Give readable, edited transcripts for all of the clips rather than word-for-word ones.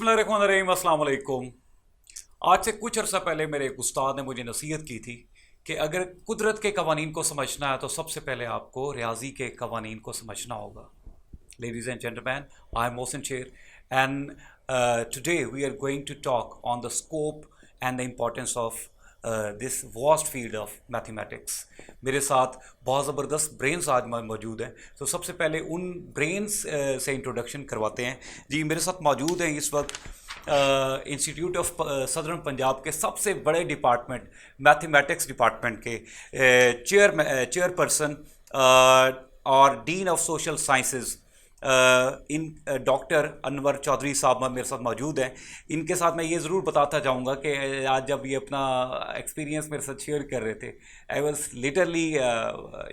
बिस्मिल्लाहिर्रहमानिर्रहीम, अस्सलाम वालेकुम। आज से कुछ अर्सा पहले मेरे एक उस्ताद ने मुझे नसीहत की थी कि अगर कुदरत के कवानीन को समझना है तो सबसे पहले आपको रियाजी के कवानीन को समझना होगा। Ladies and gentlemen, I am Mohsin Sher, and today we are going to talk on the scope and the importance of this vast field of mathematics. मेरे साथ बहुत ज़बरदस्त ब्रेन्स आज मौजूद हैं, तो सबसे पहले उन ब्रेन्स से इंट्रोडक्शन करवाते हैं। जी, मेरे साथ मौजूद हैं इस वक्त इंस्टीट्यूट ऑफ सदर्न पंजाब के सबसे बड़े डिपार्टमेंट मैथमेटिक्स डिपार्टमेंट के चेयरपर्सन और डीन ऑफ सोशल साइंसेज इन डॉक्टर अनवर चौधरी साहब मेरे साथ मौजूद हैं। इनके साथ मैं ये ज़रूर बताता जाऊँगा कि आज जब ये अपना एक्सपीरियंस मेरे साथ शेयर कर रहे थे, आई वॉज लिटरली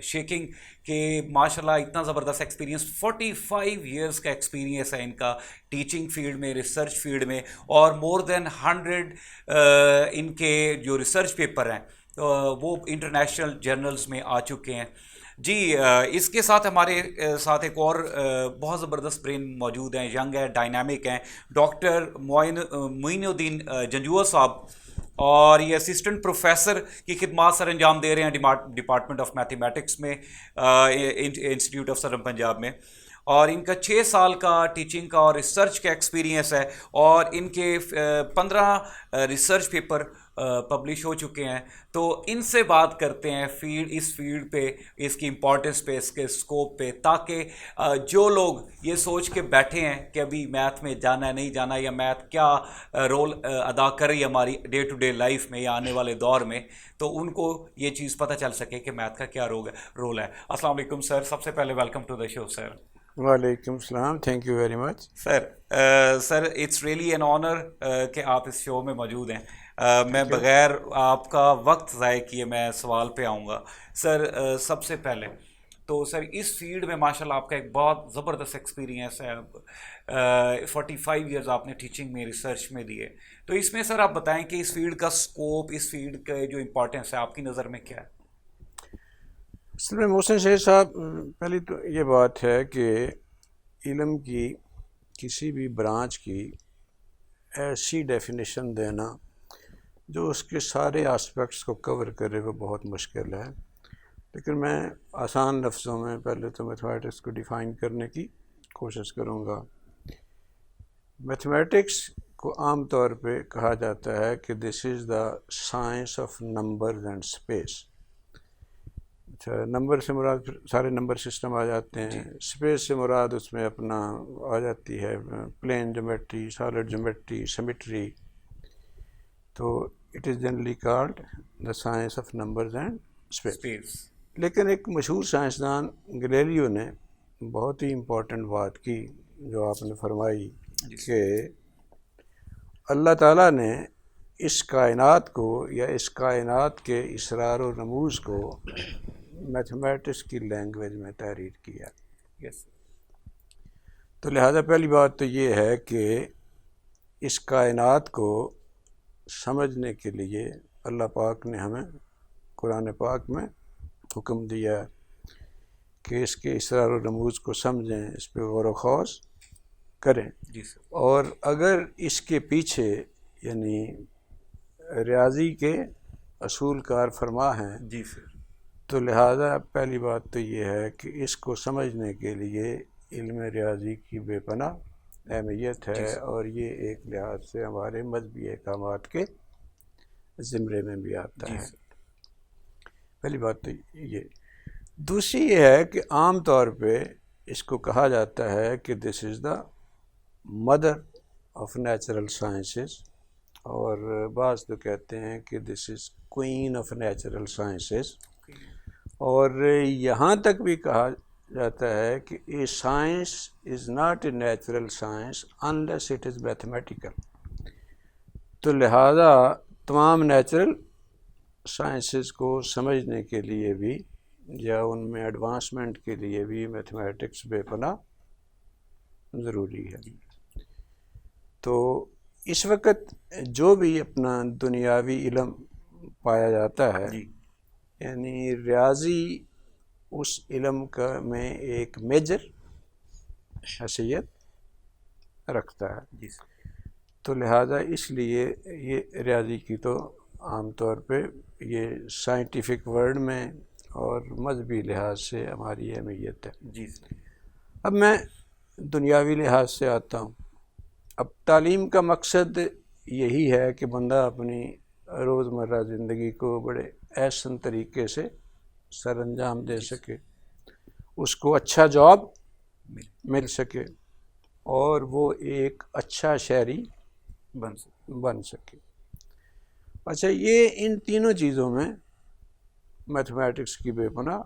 शेकिंग कि माशाल्लाह इतना ज़बरदस्त एक्सपीरियंस, 45 इयर्स का एक्सपीरियंस है इनका टीचिंग फील्ड में, रिसर्च फील्ड में, और मोर देन 100 इनके जो रिसर्च पेपर हैं वो इंटरनेशनल जर्नल्स में आ चुके हैं। जी, इसके साथ हमारे साथ एक और बहुत ज़बरदस्त ब्रेन मौजूद हैं, यंग है, डायनामिक हैं, डॉक्टर मोइनुद्दीन जंजुआ साहब, और ये असिस्टेंट प्रोफेसर की खिदमत सर अंजाम दे रहे हैं डिपार्टमेंट ऑफ मैथमेटिक्स में, इंस्टीट्यूट ऑफ सदर्न पंजाब में। और इनका 6 साल का टीचिंग का और रिसर्च का एक्सपीरियंस है, और इनके 15 रिसर्च पेपर पब्लिश हो चुके हैं। तो इनसे बात करते हैं इस फील्ड पे, इसकी इम्पोर्टेंस पे, इसके स्कोप पे, ताकि जो लोग ये सोच के बैठे हैं कि अभी मैथ में जाना है नहीं जाना, या मैथ क्या रोल अदा कर रही है हमारी डे टू डे लाइफ में या आने वाले दौर में, तो उनको ये चीज़ पता चल सके कि मैथ का क्या रोल है। अस्सलाम वालेकुम सर, सबसे पहले welcome to the show sir. वालेकुम सलाम, thank you very much sir it's really an honour कि आप इस शो में मौजूद हैं। मैं बग़ैर आपका वक्त ज़ाय किए मैं सवाल पे आऊँगा। सर सबसे पहले तो सर इस फील्ड में माशाल्लाह आपका एक बहुत ज़बरदस्त एक्सपीरियंस है। 45 इयर्स आपने टीचिंग में, रिसर्च में दिए, तो इसमें सर आप बताएं कि इस फील्ड का स्कोप, इस फील्ड का जो इम्पोर्टेंस है आपकी नज़र में क्या है? असल में मोहसिन शेख साहब, पहली तो ये बात है कि इल्म की किसी भी ब्रांच की ऐसी डेफिनेशन देना जो उसके सारे एस्पेक्ट्स को कवर करे वो बहुत मुश्किल है। लेकिन मैं आसान लफ्ज़ों में पहले तो मैथमेटिक्स को डिफ़ाइन करने की कोशिश करूँगा। मैथमेटिक्स को आम तौर पे कहा जाता है कि this is the science of numbers and space. अच्छा, नंबर से मुराद सारे नंबर सिस्टम आ जाते हैं, स्पेस से मुराद उसमें अपना आ जाती है plane geometry, solid geometry, symmetry. तो it is generally called the science of numbers and space. लेकिन एक मशहूर साइंसदान गैलीलियो ने बहुत ही इम्पोर्टेंट बात की, जो आपने फरमाई कि अल्लाह ताला ने इस कायनात को या इस कायनात के इसरार और नमूज़ को मैथमेटिक्स की लैंग्वेज में तहरीर किया। यस। तो लिहाजा पहली बात तो ये है कि इस कायनात को समझने के लिए अल्लाह पाक ने हमें कुरान पाक में हुक्म दिया कि इसके इसरार और रमूज़ को समझें, इस पर गौर व ख़ौस करें। जी सर। और अगर इसके पीछे यानी रियाजी के असूल कार फरमा हैं, जी सर, तो लिहाजा पहली बात तो ये है कि इसको समझने के लिए इल्म रियाजी की बेपनाह अहमियत है, और ये एक लिहाज से हमारे मजहबी अहकामात के ज़िम्रे में भी आता है। पहली बात तो ये। दूसरी ये है कि आम तौर पे इसको कहा जाता है कि this is the mother of natural sciences, और बाज़ तो कहते हैं कि this is queen of natural sciences. और यहाँ तक भी कहा जाता है कि ए science is not a natural science unless it is mathematical. तो लिहाजा तमाम नेचुरल साइंसेस को समझने के लिए भी या उनमें एडवांसमेंट के लिए भी मैथमेटिक्स बेपनाह ज़रूरी है। तो इस वक्त जो भी अपना दुनियावी इल्म पाया जाता है, यानी रियाजी उस इल्म का में एक मेजर हैसियत रखता है। तो लिहाजा इसलिए ये रियाजी की तो आमतौर पे ये साइंटिफिक वर्ड में और मजहबी लिहाज से हमारी अहमियत है। जी सर। अब मैं दुनियावी लिहाज से आता हूँ। अब तालीम का मकसद यही है कि बंदा अपनी रोज़मर्रा ज़िंदगी को बड़े एहसन तरीके से सर अंजाम दे सके, उसको अच्छा जॉब मिल सके और वो एक अच्छा शहरी बन सके। अच्छा, ये इन तीनों चीज़ों में मैथमेटिक्स की बेपनाह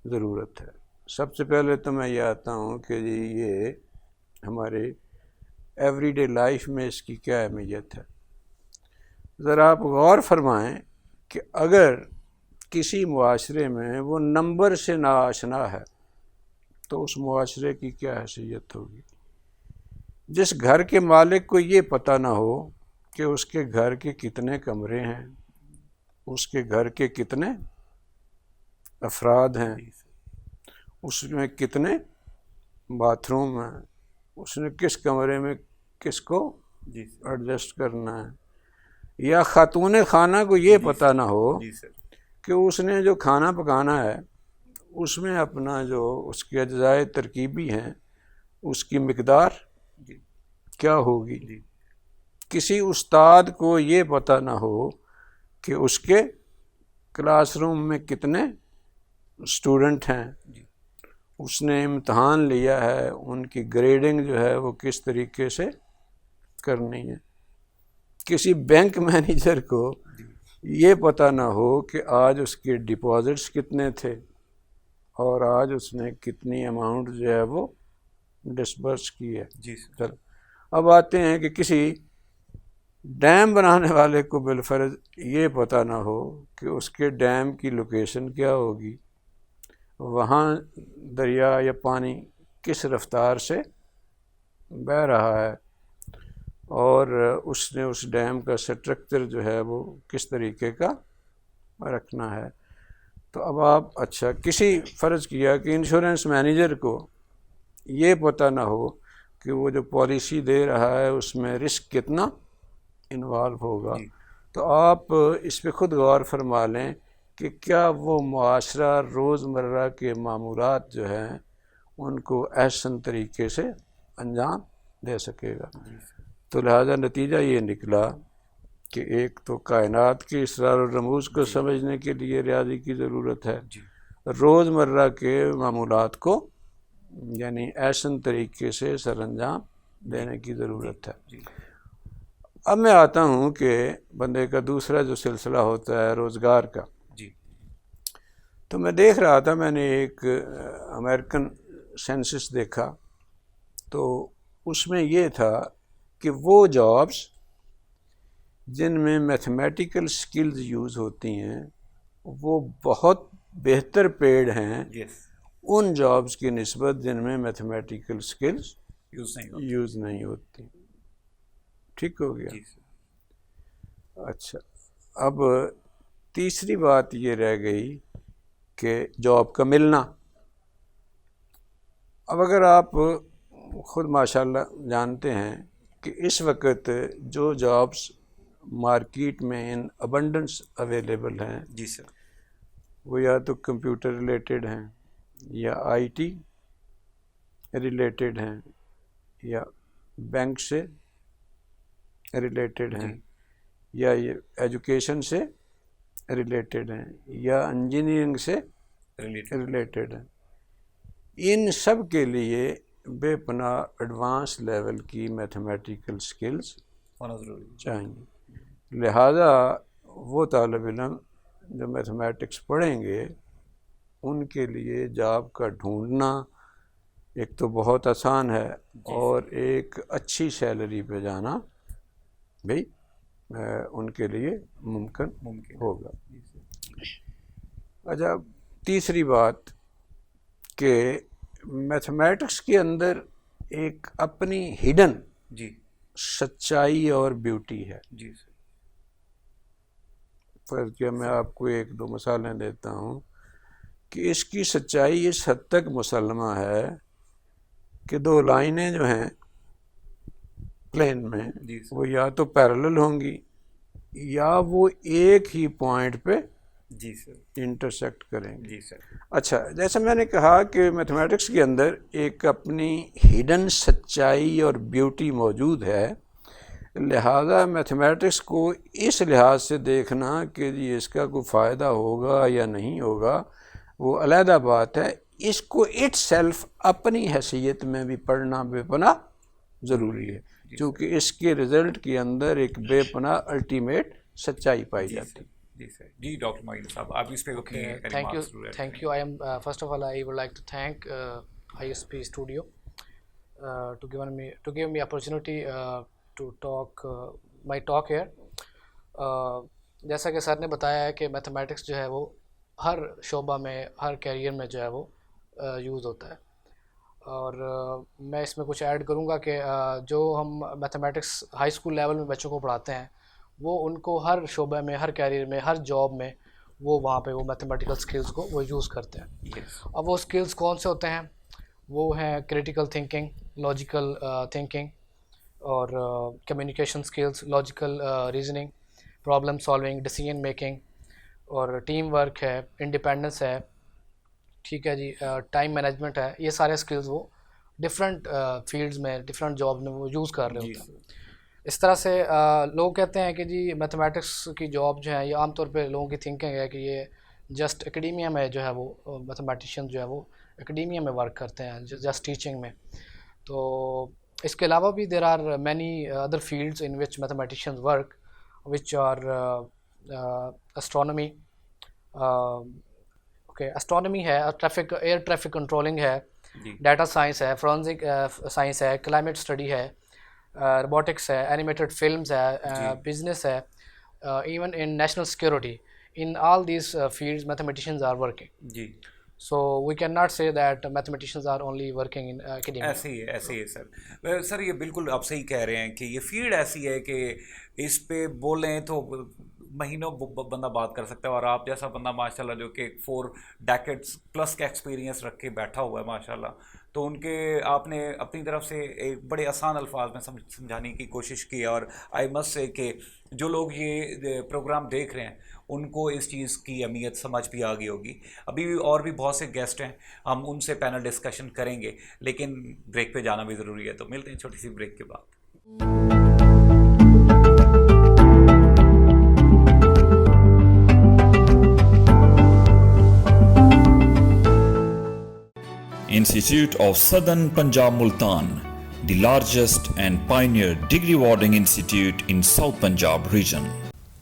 ज़रूरत है। सबसे पहले तो मैं ये आता हूँ कि जी ये हमारे एवरीडे लाइफ में इसकी क्या अहमियत है। ज़रा आप गौर फरमाएं कि अगर किसी मुआशरे में वो नंबर से नाआशना है तो उस मुआशरे की क्या हैसियत होगी। जिस घर के मालिक को ये पता ना हो कि उसके घर के कितने कमरे हैं, उसके घर के कितने अफराद हैं, उसमें कितने बाथरूम हैं, उसने किस कमरे में किसको एडजस्ट करना है, या खातून खाना को ये पता ना हो कि उसने जो खाना पकाना है उसमें अपना जो उसके अज्जाए तरकीबी हैं उसकी मिकदार क्या होगी। किसी उस्ताद को ये पता ना हो कि उसके क्लासरूम में कितने स्टूडेंट हैं, उसने इम्तहान लिया है, उनकी ग्रेडिंग जो है वो किस तरीके से करनी है। किसी बैंक मैनेजर को ये पता ना हो कि आज उसके डिपॉजिट्स कितने थे और आज उसने कितनी अमाउंट जो है वो डिसबर्स की है। चलो, अब आते हैं कि किसी डैम बनाने वाले को बिलफर्ज ये पता ना हो कि उसके डैम की लोकेशन क्या होगी, वहाँ दरिया या पानी किस रफ्तार से बह रहा है और उसने उस डैम का स्ट्रक्चर जो है वो किस तरीके का रखना है। तो अब आप अच्छा किसी फ़र्ज़ किया कि इंश्योरेंस मैनेजर को ये पता ना हो कि वो जो पॉलिसी दे रहा है उसमें रिस्क कितना इन्वॉल्व होगा, तो आप इस पे ख़ुद गौर फरमा लें कि क्या वो मुआशरा रोज़मर्रा के मामूलात जो हैं उनको अहसन तरीके से अंजाम दे सकेगा। तो लिहाजा नतीजा ये निकला कि एक तो कायनात के इसरार और रमूज़ को समझने के लिए रियाजी की ज़रूरत है, रोज़मर्रा के मामूलात को यानी ऐसन तरीके से सरअंजाम देने की ज़रूरत है। अब मैं आता हूँ कि बंदे का दूसरा जो सिलसिला होता है रोज़गार का। तो मैं देख रहा था, मैंने एक अमेरिकन सेंसस देखा, तो उसमें ये था कि वो जॉब्स जिनमें मैथमेटिकल स्किल्स यूज़ होती हैं वो बहुत बेहतर पेड हैं उन जॉब्स की निस्बत जिनमें मैथमेटिकल स्किल्स यूज़ नहीं होती। ठीक हो गया। अच्छा, अब तीसरी बात ये रह गई कि जॉब का मिलना। अब अगर आप ख़ुद माशाल्लाह जानते हैं कि इस वक्त जो जॉब्स मार्केट में इन अबंडेंस अवेलेबल हैं, जी सर, वो या तो कंप्यूटर रिलेटेड हैं या आईटी रिलेटेड हैं या बैंक से रिलेटेड हैं या ये एजुकेशन से रिलेटेड हैं या इंजीनियरिंग से रिलेटेड हैं। इन सब के लिए बेपनाह एडवांस लेवल की मैथमेटिकल स्किल्स होना ज़रूरी चाहिए। लिहाजा वो तालिब इल्म जो मैथमेटिक्स पढ़ेंगे उनके लिए जॉब का ढूंढना एक तो बहुत आसान है और एक अच्छी सैलरी पे जाना भी उनके लिए मुमकिन होगा। अच्छा, तीसरी बात कि मैथमेटिक्स के अंदर एक अपनी हिडन सच्चाई और ब्यूटी है। जी सर। फर्ज किया मैं आपको एक दो मिसालें देता हूँ कि इसकी सच्चाई इस हद तक मुसल्लमा है कि दो लाइनें जो हैं प्लेन में जी सर। वो या तो पैरेलल होंगी या वो एक ही पॉइंट पे जी सर। इंटरसेक्ट करेंगे। जी सर। अच्छा, जैसे मैंने कहा कि मैथमेटिक्स के अंदर एक अपनी हिडन सच्चाई और ब्यूटी मौजूद है, लिहाजा मैथमेटिक्स को इस लिहाज से देखना कि जी इसका कोई फ़ायदा होगा या नहीं होगा वो अलहदा बात है। इसको इटसेल्फ अपनी हैसियत में भी पढ़ना बेपना ज़रूरी है, क्योंकि इसके रिज़ल्ट के अंदर एक बेपना अल्टीमेट सच्चाई पाई जाती है। जी सर। जी डॉक्टर मोइन साहब, आप इस पे अपनी Thank you, remarks जरूर add thank you. I am first of all, I would like to thank ISP Studio to give me opportunity to talk my talk here. जैसा कि सर ने बताया है कि मैथमेटिक्स जो है वो हर शोबा में, हर कैरियर में जो है वो यूज़ होता है, और मैं इसमें कुछ ऐड करूँगा कि जो हम मैथमेटिक्स हाई स्कूल लेवल में बच्चों को पढ़ाते हैं वो उनको हर शोबे में, हर कैरियर में, हर जॉब में वो वहाँ पे वो मैथमेटिकल स्किल्स को वो यूज़ करते हैं। Yes. अब वो स्किल्स कौन से होते हैं? वो हैं क्रिटिकल थिंकिंग, लॉजिकल थिंकिंग, और communication skills, logical reasoning, problem solving, decision making, और टीम वर्क है, इंडिपेंडेंस है, ठीक है जी, टाइम मैनेजमेंट है। ये सारे स्किल्स वो डिफरेंट फील्ड्स में, डिफरेंट जॉब में वो यूज़ कर रहे होते हैं। इस तरह से लोग कहते हैं कि जी मैथमेटिक्स की जॉब जो है, ये आमतौर पे लोगों की थिंकिंग है कि ये जस्ट एकेडेमिया में जो है वो मैथमेटिशियन जो है वो एकेडेमिया में वर्क करते हैं, जस्ट टीचिंग में। तो इसके अलावा भी there are many other fields in which mathematicians work, which are astronomy, okay, astronomy है, ट्रैफिक, एयर ट्रैफिक कंट्रोलिंग है, डाटा साइंस है, फोरेंसिक साइंस है, क्लाइमेट स्टडी है, रोबोटिक्स है, एनिमेटेड फिल्म्स है, बिजनेस है, even in national security, in all these fields mathematicians are working. जी। So we cannot say that mathematicians are only working in academia. ऐसे ही है sir. Sir ये बिल्कुल आप सही कह रहे हैं कि ये फील्ड ऐसी है कि इस पे बोलें तो महीनों बंदा बात कर सकता है, और आप जैसा बंदा माशाल्लाह जो कि 4 डेकेड्स प्लस का एक्सपीरियंस रख के बैठा हुआ है माशाल्लाह, तो उनके आपने अपनी तरफ से एक बड़े आसान अल्फाज में समझाने की कोशिश की, और आई मस्ट से कि जो लोग ये प्रोग्राम देख रहे हैं उनको इस चीज़ की अहमियत समझ भी आ गई होगी। अभी भी और भी बहुत से गेस्ट हैं, हम उनसे पैनल डिस्कशन करेंगे, लेकिन ब्रेक पे जाना भी ज़रूरी है, तो मिलते हैं छोटी सी ब्रेक के बाद। Institute of Southern Punjab Multan, the largest and pioneer degree awarding institute in South Punjab region.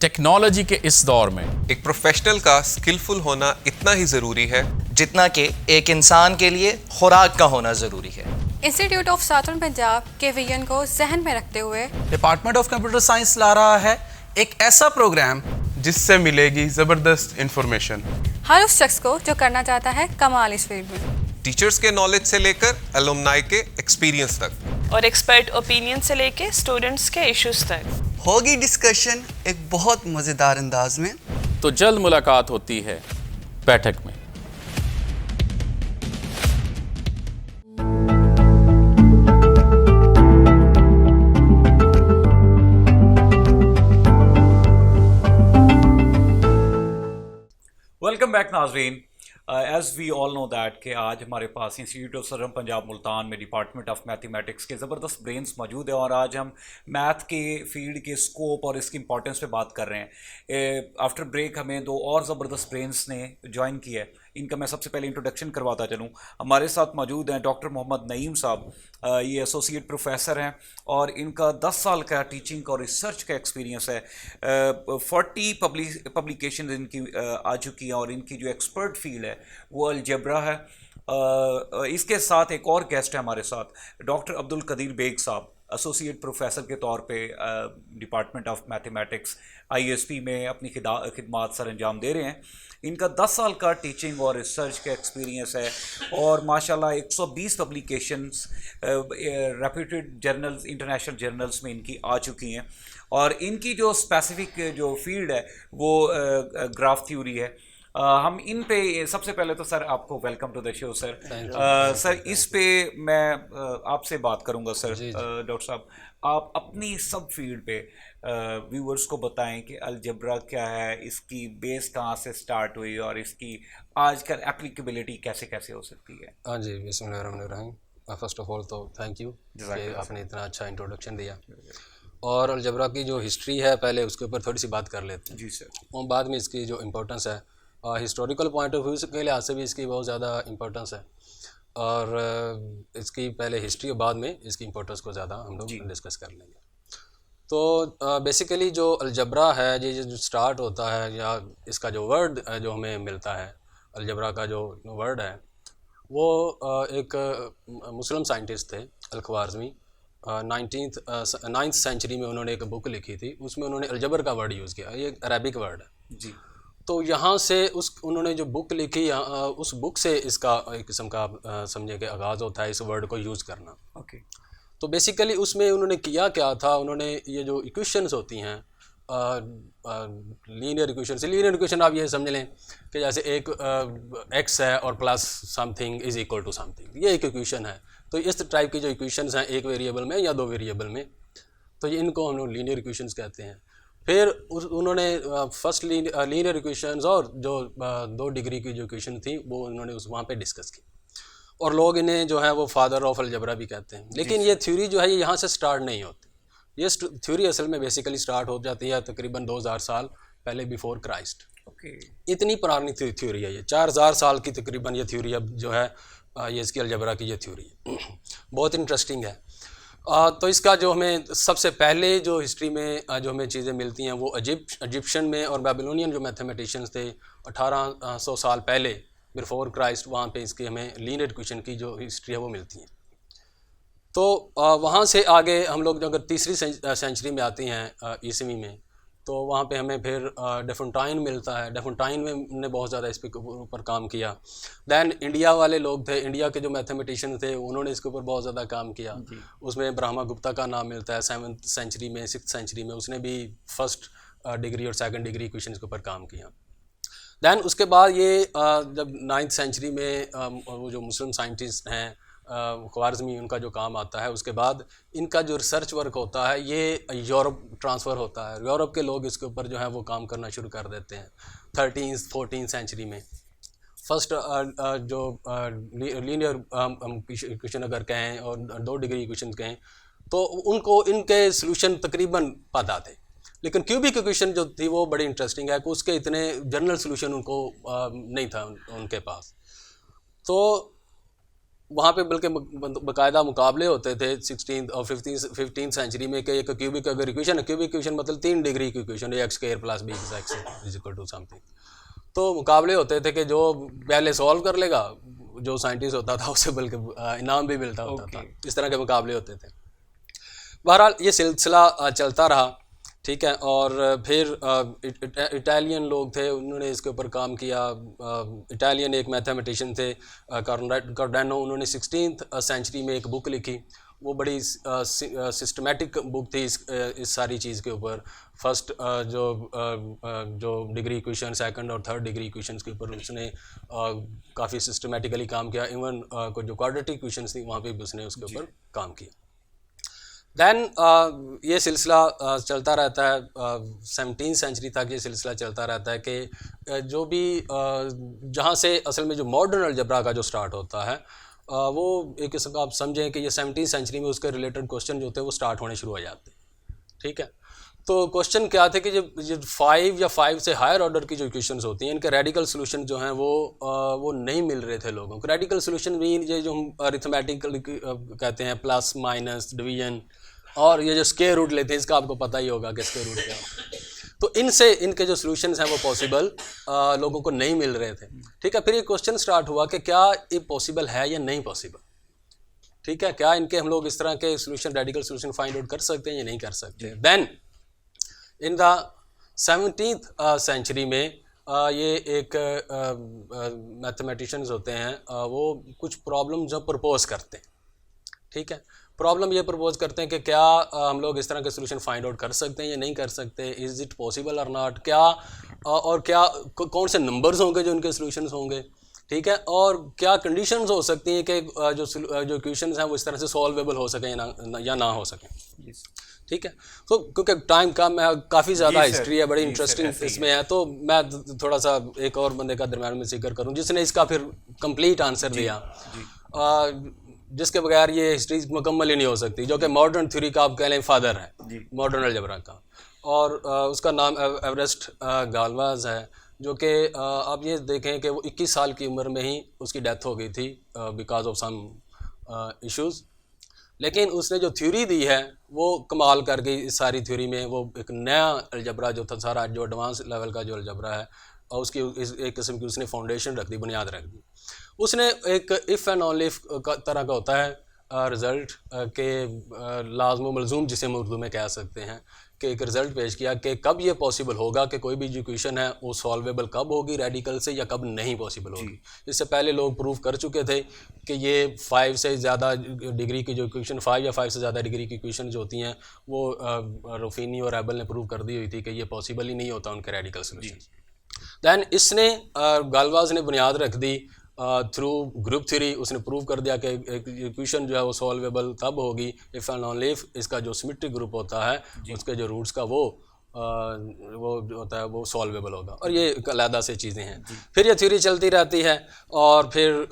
Technology के इस दौर में एक प्रोफेशनल का स्किलफुल होना इतना ही ज़रूरी है जितना कि एक इंसान के लिए खुराक का होना ज़रूरी है। इंस्टीट्यूट ऑफ साउथर्न पंजाब के विजन को जहन में रखते हुए डिपार्टमेंट ऑफ कंप्यूटर साइंस ला रहा है एक ऐसा प्रोग्राम जिससे मिलेगी ज़बरदस्त इंफॉर्मेशन हर उस शख्स को जो करना चाहता है कमाल इस फील्ड में। टीचर्स के नॉलेज से लेकर एलुमनाई के एक्सपीरियंस तक, और एक्सपर्ट ओपिनियन से लेके स्टूडेंट्स के इश्यूज तक होगी डिस्कशन एक बहुत मज़ेदार अंदाज में। तो जल्द मुलाकात होती है बैठक में। वेलकम बैक नाजरीन। As we all know that कि आज हमारे पास Institute of Southern Punjab Multan में डिपार्टमेंट ऑफ मैथमेटिक्स के ज़बरदस्त ब्रेन्स मौजूद है, और आज हम मैथ के फील्ड के स्कोप और इसकी इंपॉर्टेंस पे बात कर रहे हैं। आफ्टर ब्रेक हमें 2 और ज़बरदस्त ब्रेन्स ने ज्वाइन किया है, इनका मैं सबसे पहले इंट्रोडक्शन करवाता चलूँ। हमारे साथ मौजूद हैं डॉक्टर मोहम्मद नईम साहब, ये एसोसिएट प्रोफेसर हैं और इनका 10 साल का टीचिंग और रिसर्च का एक्सपीरियंस है। 40 पब्लिकेशन इनकी आ चुकी हैं, और इनकी जो एक्सपर्ट फील्ड है वो अलजेब्रा है। इसके साथ एक और गेस्ट है हमारे साथ, डॉक्टर अब्दुल कदीर बेग साहब, एसोसिएट प्रोफेसर के तौर पे डिपार्टमेंट ऑफ मैथमेटिक्स ISP में अपनी खिदमात सर अंजाम दे रहे हैं। इनका 10 साल का टीचिंग और रिसर्च का एक्सपीरियंस है, और माशाल्लाह 120 publications reputed journals, international journals में इनकी आ चुकी हैं। और इनकी जो स्पेसिफिक जो फील्ड है वो ग्राफ थ्योरी है, हम इन पे सबसे पहले तो सर आपको welcome to the show sir. Sir इस पे मैं आपसे बात करूंगा सर। डॉक्टर साहब, आप अपनी सब फील्ड पे व्यूअर्स को बताएं कि अलजबरा क्या है, इसकी बेस कहाँ से स्टार्ट हुई और इसकी आजकल एप्लीकेबिलिटी कैसे कैसे हो सकती है। हाँ जी, बिस्मिल्लाहिर्रहमानिर्रहीम। फर्स्ट ऑफ ऑल तो थैंक यू कि आपने इतना अच्छा इंट्रोडक्शन दिया। और अलजबरा की जो हिस्ट्री है पहले उसके ऊपर थोड़ी सी बात कर लेते हैं। जी सर। और बाद में इसकी जो इम्पोर्टेंस है हिस्टोरिकल पॉइंट ऑफ व्यू के लिहाज से भी इसकी बहुत ज़्यादा इम्पोर्टेंस है, और इसकी पहले हिस्ट्री और बाद में इसकी इम्पोर्टेंस को ज़्यादा हम लोग डिस्कस कर लेंगे। तो बेसिकली जो अलजबरा है ये जो स्टार्ट होता है, या इसका जो वर्ड जो हमें मिलता है, अलजबरा का जो वर्ड है वो एक मुस्लिम साइंटिस्ट थे अल-ख्वारिज़मी। 9th सेंचुरी में उन्होंने एक बुक लिखी थी, उसमें उन्होंने अलजबर का वर्ड यूज़ किया। ये अरबिक वर्ड है जी। तो यहाँ से उन्होंने जो बुक लिखी, उस बुक से इसका एक किस्म का समझे कि आगाज़ होता है इस वर्ड को यूज़ करना। ओके। तो बेसिकली उसमें उन्होंने किया क्या था, उन्होंने ये जो इक्वेशंस होती हैं लीनियर इक्वेशन आप ये समझ लें कि जैसे एक x है और plus something is equal to something, ये एक इक्वेशन है। तो इस टाइप की जो इक्वेशंस हैं एक वेरिएबल में या दो वेरिएबल में, तो ये इनको हम लोग लीनियर इक्वेशंस कहते हैं। फिर उन्होंने फर्स्ट लीनियर इक्वेशंस और जो 2 डिग्री की जो इक्वेशन थी वो उन्होंने वहाँ पे डिस्कस की, और लोग इन्हें जो है वो फादर ऑफ अलजबरा भी कहते हैं। लेकिन ये थ्योरी जो है ये यहाँ से स्टार्ट नहीं होती। ये थ्योरी असल में बेसिकली स्टार्ट हो जाती है तकरीबन 2000 साल पहले बिफोर क्राइस्ट। इतनी पुरानी थ्योरी है ये, 4000 साल की तकरीबन ये थ्योरी अब जो है ये इसकी अलजबरा की ये थ्योरी है। बहुत इंटरेस्टिंग है। तो इसका जो हमें सबसे पहले जो हिस्ट्री में जो हमें चीज़ें मिलती हैं वो इजिप्शियन में और बेबीलोनियन जो मैथमेटिशियंस थे 1800 साल पहले बिफोर क्राइस्ट, वहाँ पे इसकी हमें लीनियर इक्वेशन की जो हिस्ट्री है वो मिलती है। तो वहाँ से आगे हम लोग जो अगर तीसरी सेंचुरी में आती हैं ईस्वी में, तो वहाँ पे हमें फिर डेफोंटाइन मिलता है। डेफोंटाइन में ने बहुत ज़्यादा इस पे ऊपर काम किया। दैन इंडिया वाले लोग थे, इंडिया के जो मैथमेटिशियन थे उन्होंने इसके ऊपर बहुत ज़्यादा काम किया। उसमें ब्रह्मा गुप्ता का नाम मिलता है 7th सेंचुरी में, 6th सेंचुरी में उसने भी फर्स्ट डिग्री और 2nd डिग्री इक्वेशंस के ऊपर काम किया। दैन उसके बाद ये जब 9th सेंचुरी में वो जो मुस्लिम साइंटिस्ट हैं ख्वारिज़मी, उनका जो काम आता है, उसके बाद इनका जो रिसर्च वर्क होता है ये यूरोप ट्रांसफ़र होता है। यूरोप के लोग इसके ऊपर जो है वो काम करना शुरू कर देते हैं 13th 14th सेंचुरी में। फर्स्ट जो लीनियर इक्वेशन अगर कहें और 2 डिग्री इक्वेशन कहें तो उनको इनके सॉल्यूशन तकरीबन पता थे, लेकिन क्यूबिक इक्वेशन जो थी वो बड़ी इंटरेस्टिंग है कि उसके इतने जनरल सॉल्यूशन उनको नहीं था उनके पास। तो वहाँ पे बल्कि बाकायदा मुकाबले होते थे 16th और 15th सेंचुरी में कि एक क्यूबिक अगर इक्वेशन है, क्यूबिक इक्वेशन मतलब 3 डिग्री की इक्वेशन है, x² + b = x is equal to something. तो मुकाबले होते थे कि जो पहले सॉल्व कर लेगा, जो साइंटिस्ट होता था उसे बल्कि इनाम भी मिलता होता था। इस तरह के मुकाबले होते थे। बहरहाल ये सिलसिला चलता रहा, ठीक है। और फिर इटालियन लोग थे, उन्होंने इसके ऊपर काम किया। इटालियन एक मैथमेटिशियन थे कार्डानो, उन्होंने 16th सेंचुरी में एक बुक लिखी। वो बड़ी सिस्टमेटिक बुक थी इस सारी चीज़ के ऊपर। फर्स्ट जो डिग्री इक्वेशन, 2nd और 3rd डिग्री इक्वेशंस के ऊपर उसने काफ़ी सिस्टमेटिकली काम किया। इवन जो क्वाड्रेटिक इक्वेशंस थी वहाँ पे भी उसने उसके ऊपर काम किया। दैन ये सिलसिला चलता रहता है 17th सेंचुरी तक। ये सिलसिला चलता रहता है कि जो भी जहाँ से असल में जो मॉडर्न अलजबरा का जो स्टार्ट होता है वो एक किस्म का आप समझें कि ये 17th सेंचुरी में उसके रिलेटेड क्वेश्चन जो होते हैं वो स्टार्ट होने शुरू हो जाते हैं, ठीक है। तो क्वेश्चन क्या थे कि जो 5 या 5 से हायर ऑर्डर की जो इक्वेशंस होती हैं इनके रेडिकल सोल्यूशन जो हैं वो नहीं मिल रहे थे लोगों को। रेडिकल सोल्यूशन भी ये जो हम अरिथमेटिकल कहते हैं, प्लस माइनस डिवीजन, और ये जो स्क्वायर रूट लेते हैं इसका आपको पता ही होगा कि स्क्वायर रूट क्या है। तो इनसे इनके जो सॉल्यूशंस हैं वो पॉसिबल लोगों को नहीं मिल रहे थे, ठीक है। फिर ये क्वेश्चन स्टार्ट हुआ कि क्या ये पॉसिबल है या नहीं पॉसिबल, ठीक है। क्या इनके हम लोग इस तरह के solution, radical solution find out कर सकते हैं या नहीं कर सकते। Then in the 17th century में ये एक मैथमेटिशियंस होते हैं, वो कुछ प्रॉब्लम जो प्रपोज करते हैं, ठीक है। प्रॉब्लम ये प्रपोज करते हैं कि क्या हम लोग इस तरह के सॉल्यूशन फाइंड आउट कर सकते हैं या नहीं कर सकते, इज़ इट पॉसिबल और नॉट। क्या और क्या कौन से नंबर्स होंगे जो उनके सॉल्यूशंस होंगे, ठीक है, और क्या कंडीशंस हो सकती हैं कि जो इक्वेशंस हैं वो इस तरह से सॉल्वेबल हो सकें या ना हो सकें, ठीक है। तो क्योंकि टाइम कम है, काफ़ी ज़्यादा हिस्ट्री है, बड़ी इंटरेस्टिंग इसमें है, तो मैं थोड़ा सा एक और बंदे का दरम्यान में जिक्र करूँ जिसने इसका फिर कंप्लीट आंसर दिया, जिसके बगैर ये हिस्ट्री मुकम्मल ही नहीं हो सकती, जो कि मॉडर्न थ्योरी का आप कह लें फादर है, मॉडर्न अलजेब्रा का, और उसका नाम एवरेस्ट गालवाज है, जो कि आप ये देखें कि वो 21 साल की उम्र में ही उसकी डेथ हो गई थी बिकॉज ऑफ सम इश्यूज़। लेकिन उसने जो थ्योरी दी है वो कमाल कर गई इस सारी थ्योरी में। वो एक नया अलजबरा जो था सारा, जो एडवांस लेवल का जो अलजबरा है, और उसकी एक किस्म की उसने फाउंडेशन रख दी, बुनियाद रख दी। उसने एक इफ़ एंड ओनली तरह का होता है रिज़ल्ट के लाज़िम मलज़ूम जिसे हम उर्दू में कह सकते हैं, कि एक रिज़ल्ट पेश किया कि कब ये पॉसिबल होगा कि कोई भी जो इक्वेशन है वो सॉल्वेबल कब होगी रेडिकल से, या कब नहीं पॉसिबल होगी। इससे पहले लोग प्रूव कर चुके थे कि ये 5 से ज़्यादा डिग्री की जो इक्वेशन 5 या 5 से ज़्यादा डिग्री की इक्वेशन जो होती हैं वो रुफीनी और एबल ने प्रूव कर दी हुई थी कि ये पॉसिबल ही नहीं होता उनके रेडिकल सोल्यूशन। दैन इसने गालवाज ने बुनियाद रख दी थ्रू ग्रुप थ्योरी। उसने प्रूव कर दिया कि इक्वेशन जो है वो सॉल्वेबल तब होगी इफ़ एंड ओनली इफ इसका जो सिमेट्रिक ग्रुप होता है उसके जो रूट्स का वो जो होता है वो सॉल्वेबल होगा। और ये अलहदा से चीज़ें हैं। फिर ये थ्योरी चलती रहती है और फिर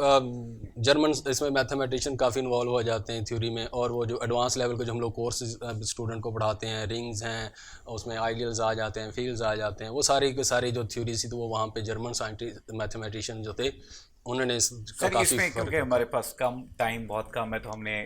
जर्मन इसमें मैथमेटिशियन काफ़ी इन्वॉल्व हो जाते हैं थ्योरी में। और वो जो एडवांस लेवल के जो हम लोग कोर्स स्टूडेंट को पढ़ाते हैं, रिंग्स हैं, उसमें आइडियल्स आ जाते हैं, फील्ड्स आ जाते हैं, वो सारी के सारी जो थ्योरी थी तो वो वहाँ पे जर्मन साइंटिस्ट मैथमेटिशियन जो थे उन्होंने इसका काफ़ी, क्योंकि हमारे पास कम टाइम बहुत कम है तो हमने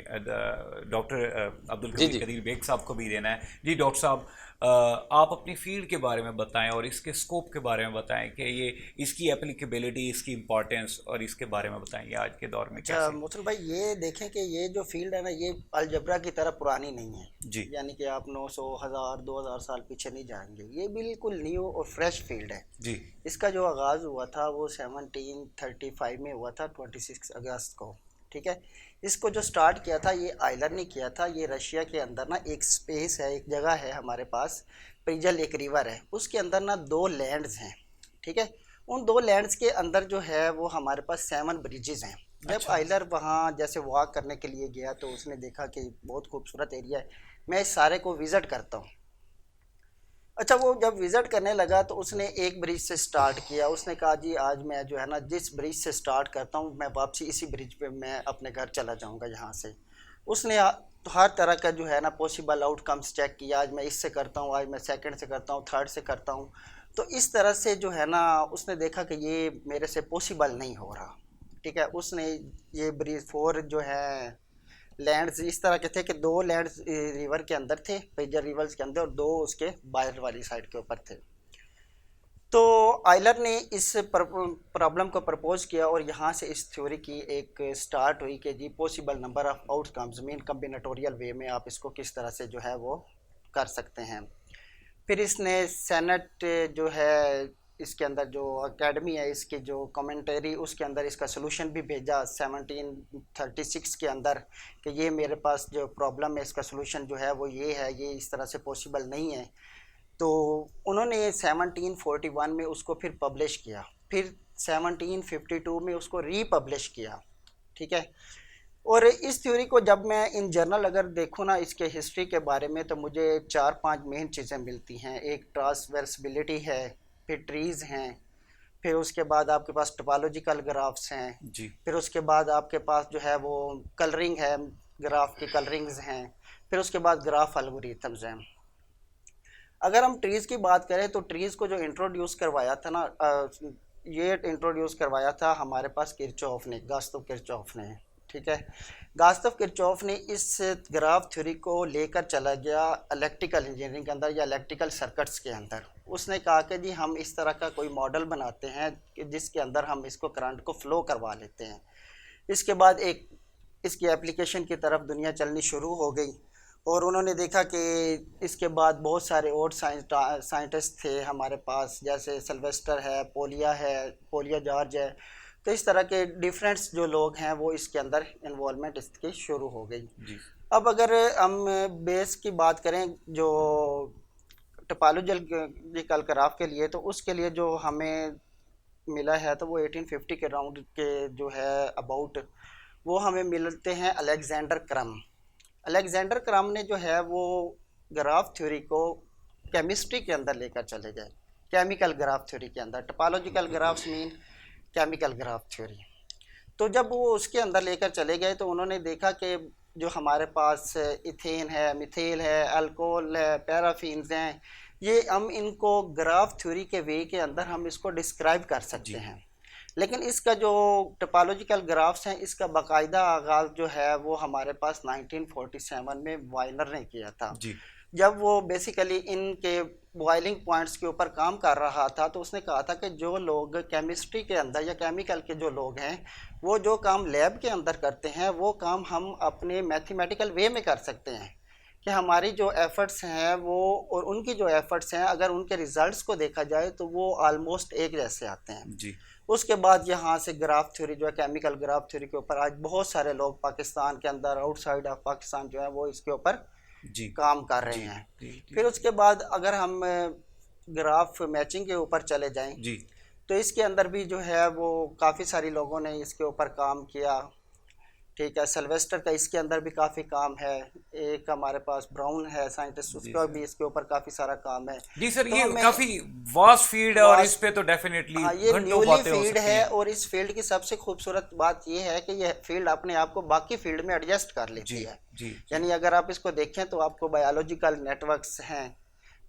डॉक्टर अब्दुल कदीर बेग साहब को भी देना है। जी डॉक्टर साहब, आप अपनी फील्ड के बारे में बताएं और इसके स्कोप के बारे में बताएं कि ये इसकी एप्लीकेबिलिटी, इसकी इम्पोर्टेंस और इसके बारे में बताएंगे आज के दौर में क्या। मुसल भाई ये देखें कि ये जो फील्ड है ना ये अलजबरा की तरह पुरानी नहीं है जी, यानी कि आप 900, 1000, 2000 साल पीछे नहीं जाएंगे। ये बिल्कुल न्यू और फ्रेश फील्ड है जी। इसका जो आगाज़ हुआ था वो 1735 में हुआ था, 26 अगस्त को, ठीक है। इसको जो स्टार्ट किया था ये आयलर ने किया था। ये रशिया के अंदर ना एक स्पेस है, एक जगह है हमारे पास, प्रिजल एक रिवर है, उसके अंदर ना 2 लैंड्स हैं, ठीक है। उन 2 लैंड्स के अंदर जो है वो हमारे पास 7 ब्रिजेज़ हैं। जब आयलर वहाँ जैसे वॉक करने के लिए गया तो उसने देखा कि बहुत खूबसूरत एरिया है, मैं इस सारे को विज़िट करता हूँ। अच्छा, वो जब विज़िट करने लगा तो उसने एक ब्रिज से स्टार्ट किया। उसने कहा जी आज मैं जो है ना जिस ब्रिज से स्टार्ट करता हूँ मैं वापसी इसी ब्रिज पे मैं अपने घर चला जाऊँगा यहाँ से। उसने हर तरह का जो है ना पॉसिबल आउटकम्स चेक किया, आज मैं इससे करता हूँ, आज मैं सेकंड से करता हूँ, थर्ड से करता हूँ। तो इस तरह से जो है ना उसने देखा कि ये मेरे से पॉसिबल नहीं हो रहा, ठीक है। उसने ये ब्रिज 4 जो है लैंड्स इस तरह के थे कि 2 लैंड्स रिवर के अंदर थे, पेजर रिवर्स के अंदर, और 2 उसके बाहर वाली साइड के ऊपर थे। तो आयलर ने इस प्रॉब्लम को प्रपोज किया और यहाँ से इस थ्योरी की एक स्टार्ट हुई कि जी possible number of outcomes mean combinatorial way में आप इसको किस तरह से जो है वो कर सकते हैं। फिर इसने सेनेट जो है इसके अंदर जो एकेडमी है इसकी जो कमेंटरी उसके अंदर इसका सोल्यूशन भी भेजा 1736 के अंदर कि ये मेरे पास जो प्रॉब्लम है इसका सोल्यूशन जो है वो ये है, ये इस तरह से पॉसिबल नहीं है। तो उन्होंने 1741 में उसको फिर पब्लिश किया, फिर 1752 में उसको रीपब्लिश किया, ठीक है। और इस थ्योरी को जब मैं इन जर्नल अगर देखूँ ना इसके हिस्ट्री के बारे में तो मुझे 4-5 मेन चीज़ें मिलती हैं। एक ट्रांसवर्सिबिलिटी है, फिर ट्रीज़ हैं, फिर उसके बाद आपके पास टोपोलॉजिकल ग्राफ्स हैं जी, फिर उसके बाद आपके पास जो है वो कलरिंग है, ग्राफ की कलरिंग्स हैं, फिर उसके बाद ग्राफ एल्गोरिथम्स हैं। अगर हम ट्रीज़ की बात करें तो ट्रीज़ को जो इंट्रोड्यूस करवाया था ना ये इंट्रोड्यूस करवाया था हमारे पास किरचॉफ ने, गास्तव किरचॉफ ने, ठीक है। गास्तव किरचॉफ ने इस ग्राफ थ्योरी को लेकर चला गया इलेक्ट्रिकल इंजीनियरिंग के अंदर या इलेक्ट्रिकल सर्किट्स के अंदर। उसने कहा कि जी हम इस तरह का कोई मॉडल बनाते हैं कि जिसके अंदर हम इसको करंट को फ्लो करवा लेते हैं। इसके बाद एक इसकी एप्लीकेशन की तरफ दुनिया चलनी शुरू हो गई और उन्होंने देखा कि इसके बाद बहुत सारे और साइंटिस्ट थे हमारे पास, जैसे सिल्वेस्टर है, पोलिया जॉर्ज है। तो इस तरह के डिफरेंट्स जो लोग हैं वो इसके अंदर इन्वॉल्वमेंट इसकी शुरू हो गई। अब अगर हम बेस की बात करें जो टोपोलॉजिकल ग्राफ के लिए, तो उसके लिए जो हमें मिला है तो वो 1850 के राउंड के जो है अबाउट वो हमें मिलते हैं अलेक्जेंडर क्रम। अलेक्जेंडर क्रम ने जो है वो ग्राफ थ्योरी को केमिस्ट्री के अंदर लेकर चले गए, केमिकल ग्राफ थ्योरी के अंदर। Topological graphs mean chemical graph theory. तो जब वो उसके अंदर लेकर चले गए तो उन्होंने देखा कि जो हमारे पास इथेन है, मिथेल है, अल्कोहल है, पैराफिन्स हैं, ये हम इनको ग्राफ थ्योरी के वे के अंदर हम इसको डिस्क्राइब कर सकते हैं। लेकिन इसका जो टोपोलॉजिकल ग्राफ्स हैं इसका बाकायदा आगाज़ जो है वो हमारे पास 1947 में वाइनर ने किया था। जब वो बेसिकली इनके बॉइलिंग पॉइंट्स के ऊपर काम कर रहा था तो उसने कहा था कि जो लोग केमिस्ट्री के अंदर या केमिकल के जो लोग हैं वो जो काम लैब के अंदर करते हैं वो काम हम अपने मैथमेटिकल वे में कर सकते हैं, कि हमारी जो एफ़र्ट्स हैं वो और उनकी जो एफ़र्ट्स हैं अगर उनके रिज़ल्ट्स को देखा जाए तो वो आलमोस्ट एक जैसे आते हैं जी। उसके बाद यहाँ से ग्राफ थ्योरी जो है केमिकल ग्राफ थ्योरी के ऊपर आज बहुत सारे लोग पाकिस्तान के अंदर, आउटसाइड ऑफ पाकिस्तान जो है वो इसके ऊपर जी काम कर रहे हैं। फिर उसके बाद अगर हम ग्राफ मैचिंग के ऊपर चले जाएं जी तो इसके अंदर भी जो है वो काफ़ी सारी लोगों ने इसके ऊपर काम किया, ठीक है। सिल्वेस्टर का इसके अंदर भी काफ़ी काम है। एक हमारे पास ब्राउन है साइंटिस्ट, उसका भी इसके ऊपर काफ़ी सारा काम है जी सर। तो ये काफ़ी वास्ट फील्ड है और इस पे तो डेफिनेटली ये न्यूली फील्ड है और इस फील्ड की सबसे खूबसूरत बात ये है कि ये फील्ड अपने आप को बाकी फील्ड में एडजस्ट कर लेती है जी। यानी अगर आप इसको देखें तो आपको बायोलॉजिकल नेटवर्क्स हैं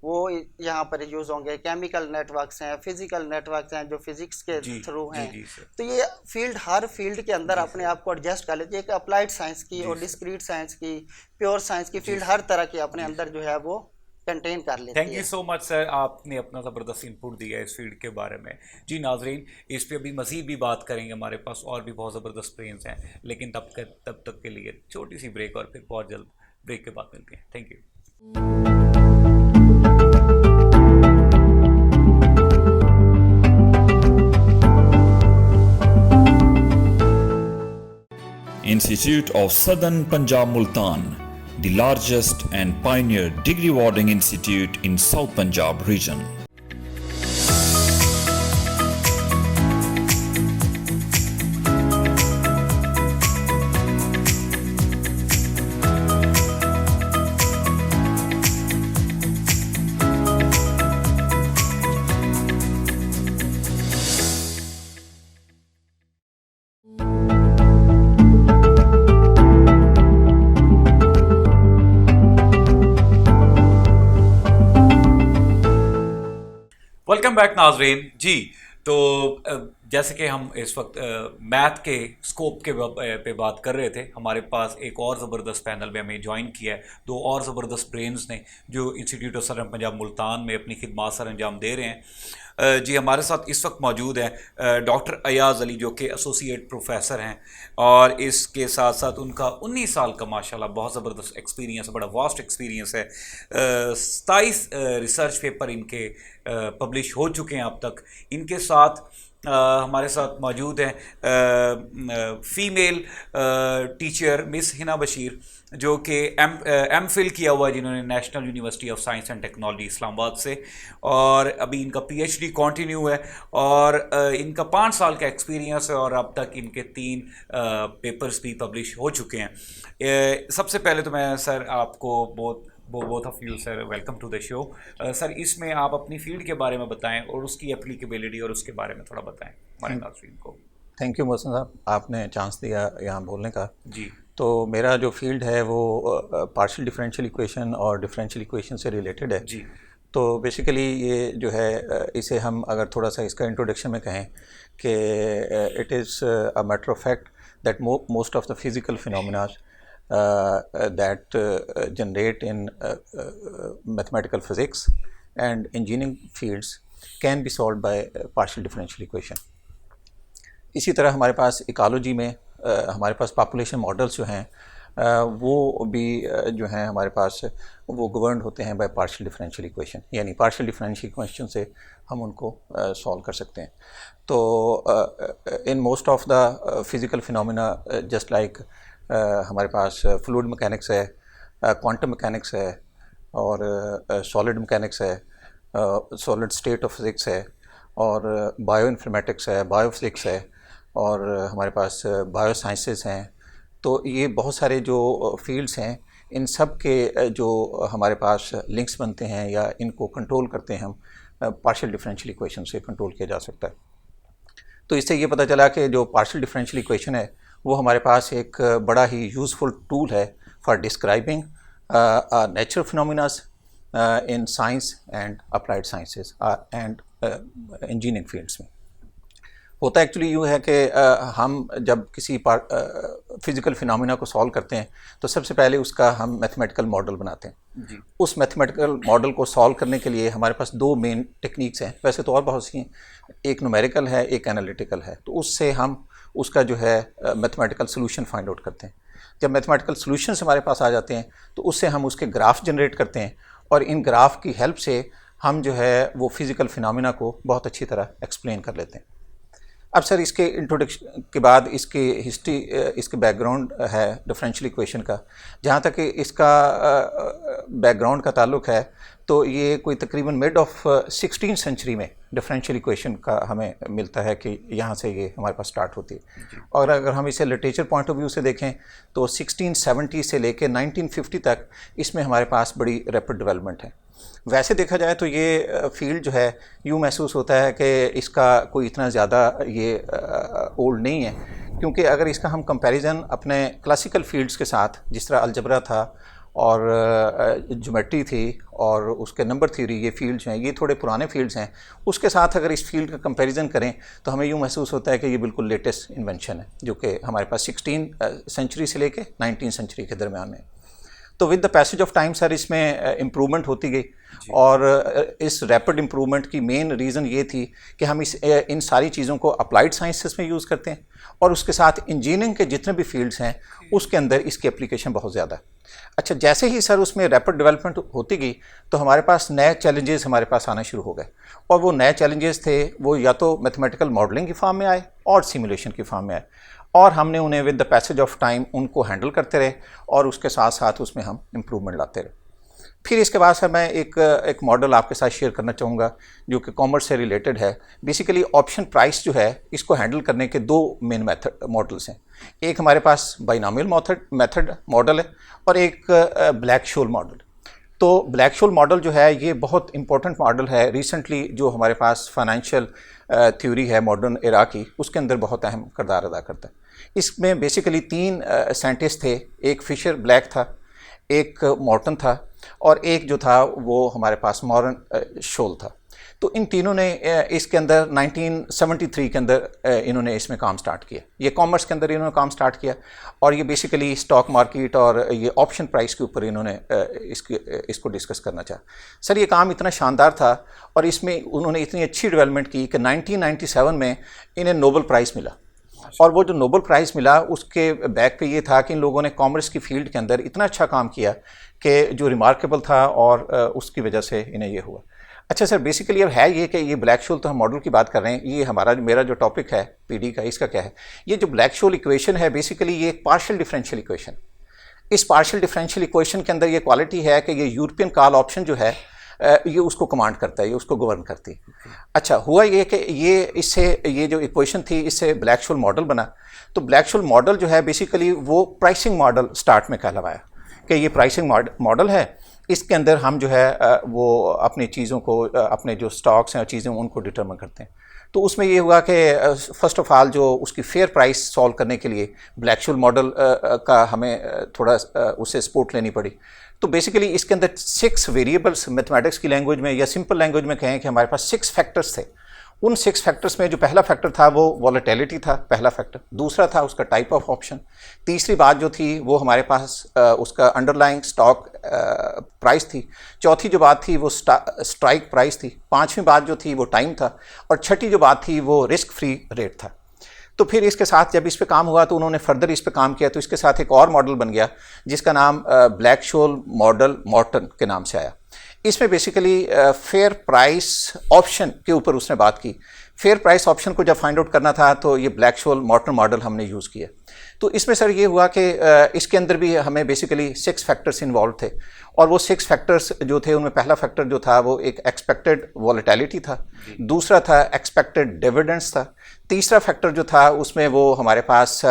वो यहाँ पर यूज़ होंगे, केमिकल नेटवर्क्स हैं, फिजिकल नेटवर्क्स हैं जो फिजिक्स के थ्रू हैं। तो ये फील्ड हर फील्ड के अंदर अपने आप को एडजस्ट कर लेती है। एक अप्लाइड साइंस की और डिस्क्रीट साइंस की, प्योर साइंस की फील्ड हर तरह की अपने अंदर जो है वो कंटेन कर लेती है। Thank you so much sir, आपने अपना ज़बरदस्त इनपुट दिया है इस फील्ड के बारे में जी। नाजरीन, इस पे अभी मज़ीद भी बात करेंगे, हमारे पास और भी बहुत ज़बरदस्त ब्रेन्स हैं, लेकिन तब तक के लिए छोटी सी ब्रेक और फिर बहुत जल्द ब्रेक के बाद मिलते हैं। Thank you. Institute of Southern Punjab Multan, the largest and pioneer degree awarding institute in South Punjab region. Welcome back नाजरीन जी। तो जैसे कि हम इस वक्त मैथ के स्कोप के पे बात कर रहे थे, हमारे पास एक और ज़बरदस्त पैनल में हमें ज्वाइन किया है, दो और ज़बरदस्त ब्रेन्स ने जो institute of Southern Punjab Multan में अपनी खिदमत सर अंजाम दे रहे हैं जी। हमारे साथ इस वक्त मौजूद हैं डॉक्टर अयाज़ अली जो कि एसोसिएट प्रोफेसर हैं और इसके साथ साथ उनका 19 साल का माशाल्लाह बहुत ज़बरदस्त एक्सपीरियंस है, बड़ा वास्ट एक्सपीरियंस है। 27 रिसर्च पेपर इनके पब्लिश हो चुके हैं अब तक। इनके साथ हमारे साथ मौजूद हैं female teacher miss Hina Bashir जो कि एम फिल किया हुआ है जिन्होंने national university of science and technology Islamabad से, और अभी इनका पीएचडी कंटिन्यू है और इनका 5 साल का एक्सपीरियंस है और अब तक इनके 3 पेपर्स भी पब्लिश हो चुके हैं। सबसे पहले तो मैं सर आपको both of you sir welcome to the show. Sir इसमें आप अपनी फील्ड के बारे में बताएं और उसकी एप्लीकेबिलिटी और उसके बारे में थोड़ा बताएं हमारे नाज़रीन को। थैंक यू मोहसिन साहब, आपने चांस दिया यहाँ बोलने का जी। तो मेरा जो फील्ड है वो पार्शियल डिफरेंशियल इक्वेशन और डिफरेंशियल इक्वेशन से रिलेटेड है जी। तो बेसिकली ये जो है इसे हम अगर थोड़ा सा इसका इंट्रोडक्शन में कहें कि it is a matter of fact that most of the physical phenomena that generate in mathematical physics and engineering fields can be solved by partial differential equation. इसी तरह हमारे पास इकोलॉजी में हमारे पास पॉपुलेशन मॉडल्स जो हैं वो भी जो हैं हमारे पास वो गवर्न होते हैं बाय पार्शियल डिफरेंशियल इक्वेशन, यानी पार्शियल डिफरेंशियल इक्वेशन से हम उनको सॉल्व कर सकते हैं। तो in most of the physical phenomena just like हमारे पास फ्लूइड मैकेनिक्स है, क्वांटम मैकेनिक्स है और सॉलिड मैकेनिक्स है, सॉलिड स्टेट ऑफ फिज़िक्स है, और बायो इन्फॉर्मेटिक्स है, बायोफिज़िक्स है, और हमारे पास बायो साइंसेस हैं। तो ये बहुत सारे जो फील्ड्स हैं, इन सब के जो हमारे पास लिंक्स बनते हैं या इनको कंट्रोल करते हैं हम, पार्शियल डिफरेंशियल इक्वेशन से कंट्रोल किया जा सकता है। तो इससे ये पता चला कि जो पार्शियल डिफरेंशियल इक्वेशन है वो हमारे पास एक बड़ा ही यूज़फुल टूल है for describing natural phenomenas in science and applied sciences and engineering fields में। होता एक्चुअली यूँ है कि हम जब किसी फिज़िकल फिनोमिना को सॉल्व करते हैं तो सबसे पहले उसका हम मैथमेटिकल मॉडल बनाते हैं जी। उस मैथमेटिकल मॉडल को सॉल्व करने के लिए हमारे पास दो मेन टेक्निक्स हैं, वैसे तो और बहुत सी हैं, एक न्यूमेरिकल है, एक एनालिटिकल है। तो उससे हम उसका जो है मैथमेटिकल सोल्यूशन फाइंड आउट करते हैं। जब मैथमेटिकल सोल्यूशंस हमारे पास आ जाते हैं तो उससे हम उसके ग्राफ जनरेट करते हैं, और इन ग्राफ की हेल्प से हम जो है वो फिज़िकल फिनोमिना को बहुत अच्छी तरह एक्सप्लेन कर लेते हैं। अब सर इसके इंट्रोडक्शन के बाद इसकी हिस्ट्री, इसके बैकग्राउंड है डिफरेंशियल इक्वेशन का। जहाँ तक इसका बैकग्राउंड का ताल्लुक है तो ये कोई तकरीबन मिड ऑफ 16th सेंचुरी में डिफरेंशियल इक्वेशन का हमें मिलता है कि यहाँ से ये हमारे पास स्टार्ट होती है। और अगर हम इसे लिटरेचर पॉइंट ऑफ व्यू से देखें तो 1670 से लेकर 1950 तक इसमें हमारे पास बड़ी रैपिड डेवलपमेंट है। वैसे देखा जाए तो ये फील्ड जो है यूँ महसूस होता है कि इसका कोई इतना ज़्यादा ये ओल्ड नहीं है, क्योंकि अगर इसका हम कंपैरिजन अपने क्लासिकल फील्ड्स के साथ, जिस तरह अलजबरा था और ज्योमेट्री थी और उसके नंबर थ्योरी, ये फील्ड्स हैं, ये थोड़े पुराने फील्ड्स हैं, उसके साथ अगर इस फील्ड का कंपैरिजन करें तो हमें यूँ महसूस होता है कि ये बिल्कुल लेटेस्ट इन्वेंशन है, जो कि हमारे पास 16th सेंचुरी से लेके 19th सेंचुरी के दरमियान में। तो with the passage of time sir इसमें इम्प्रूवमेंट होती गई, और इस रैपिड इम्प्रूवमेंट की मेन रीज़न ये थी कि हम इन सारी चीज़ों को अप्लाइड साइंसेस में यूज़ करते हैं, और उसके साथ इंजीनियरिंग के जितने भी फील्ड्स हैं उसके अंदर इसकी एप्लीकेशन बहुत ज़्यादा है। अच्छा, जैसे ही सर उसमें रैपिड डेवलपमेंट होती गई तो हमारे पास नए चैलेंजेस हमारे पास आना शुरू हो गए, और वो नए चैलेंजेस थे वो या तो मैथमेटिकल मॉडलिंग की फॉर्म में आए और सिमुलेशन की फॉर्म में आए, और हमने उन्हें with the passage of time उनको हैंडल करते रहे और उसके साथ साथ उसमें हम इम्प्रूवमेंट लाते रहे। फिर इसके बाद सर मैं एक मॉडल आपके साथ शेयर करना चाहूँगा जो कि कॉमर्स से रिलेटेड है। बेसिकली ऑप्शन प्राइस जो है इसको हैंडल करने के दो मेन मॉडल्स हैं। एक हमारे पास बाइनोमियल मेथड मॉडल है और एक ब्लैक शोल मॉडल। तो ब्लैक शोल मॉडल जो है ये बहुत इंपॉर्टेंट मॉडल है, रिसेंटली जो हमारे पास फाइनेंशियल थ्योरी है मॉडर्न एरा की, उसके अंदर बहुत अहम किरदार अदा करता है। इसमें बेसिकली तीन साइंटिस्ट थे, एक फिशर ब्लैक था, एक मॉर्टन था, और एक जो था वो हमारे पास मॉर्गन शोल था। तो इन तीनों ने इसके अंदर 1973 के अंदर इन्होंने इसमें काम स्टार्ट किया। ये कॉमर्स के अंदर इन्होंने काम स्टार्ट किया, और ये बेसिकली स्टॉक मार्केट और ये ऑप्शन प्राइस के ऊपर इन्होंने इसको डिस्कस करना चाहा। सर ये काम इतना शानदार था और इसमें उन्होंने इतनी अच्छी डेवलपमेंट की कि 1997 में इन्हें नोबेल प्राइज़ मिला। और वो जो नोबेल प्राइज़ मिला उसके बैक पे ये था कि इन लोगों ने कॉमर्स की फील्ड के अंदर इतना अच्छा काम किया कि जो रिमार्केबल था, और उसकी वजह से इन्हें ये हुआ। अच्छा सर, बेसिकली अब है ये कि ये ब्लैक शोल, तो हम मॉडल की बात कर रहे हैं, ये मेरा जो टॉपिक है पीडी का, इसका क्या है? ये जो ब्लैक शोल इक्वेशन है बेसिकली ये एक पार्शियल डिफरेंशियल इक्वेशन। इस पार्शियल डिफरेंशियल इक्वेशन के अंदर ये क्वालिटी है कि ये यूरोपियन कॉल ऑप्शन जो है ये उसको कमांड करता है, ये उसको गवर्न करती है। अच्छा, हुआ ये कि ये जो इक्वेशन थी इससे ब्लैक शोल मॉडल बना। तो ब्लैक शोल मॉडल जो है बेसिकली वो प्राइसिंग मॉडल स्टार्ट में कहलवाया कि ये प्राइसिंग मॉडल है, इसके अंदर हम जो है वो अपनी चीज़ों को, अपने जो स्टॉक्स हैं चीज़ें उनको डिटरमिन करते हैं। तो उसमें ये हुआ कि फ़र्स्ट ऑफ ऑल जो उसकी फेयर प्राइस सॉल्व करने के लिए ब्लैक शोल मॉडल का हमें थोड़ा उससे सपोर्ट लेनी पड़ी। तो बेसिकली इसके अंदर 6 वेरिएबल्स, मैथमेटिक्स की लैंग्वेज में या सिंपल लैंग्वेज में कहें कि हमारे पास 6 फैक्टर्स थे। उन 6 फैक्टर्स में जो पहला फैक्टर था वो वॉलेटिलिटी था, पहला फैक्टर। दूसरा था उसका टाइप ऑफ ऑप्शन। तीसरी बात जो थी वो हमारे पास उसका अंडरलाइंग स्टॉक प्राइस थी। चौथी जो बात थी वो स्ट्राइक प्राइस थी। पांचवी बात जो थी वो टाइम था, और छठी जो बात थी वो रिस्क फ्री रेट था। तो फिर इसके साथ जब इस पे काम हुआ तो उन्होंने फर्दर इस पे काम किया, तो इसके साथ एक और मॉडल बन गया जिसका नाम ब्लैक शोल मॉडल मॉर्टन के नाम से आया। इसमें बेसिकली फेयर प्राइस ऑप्शन के ऊपर उसने बात की। फेयर प्राइस ऑप्शन को जब फाइंड आउट करना था तो ये ब्लैक शोल मॉर्टर मॉडल हमने यूज़ किया। तो इसमें सर ये हुआ कि इसके अंदर भी हमें बेसिकली 6 फैक्टर्स इन्वॉल्व थे, और वो 6 फैक्टर्स जो थे उनमें पहला फैक्टर जो था वो एक एक्सपेक्टेड वॉलेटिलिटी था, दूसरा था एक्सपेक्टेड डिविडेंड्स था, तीसरा फैक्टर जो था उसमें वो हमारे पास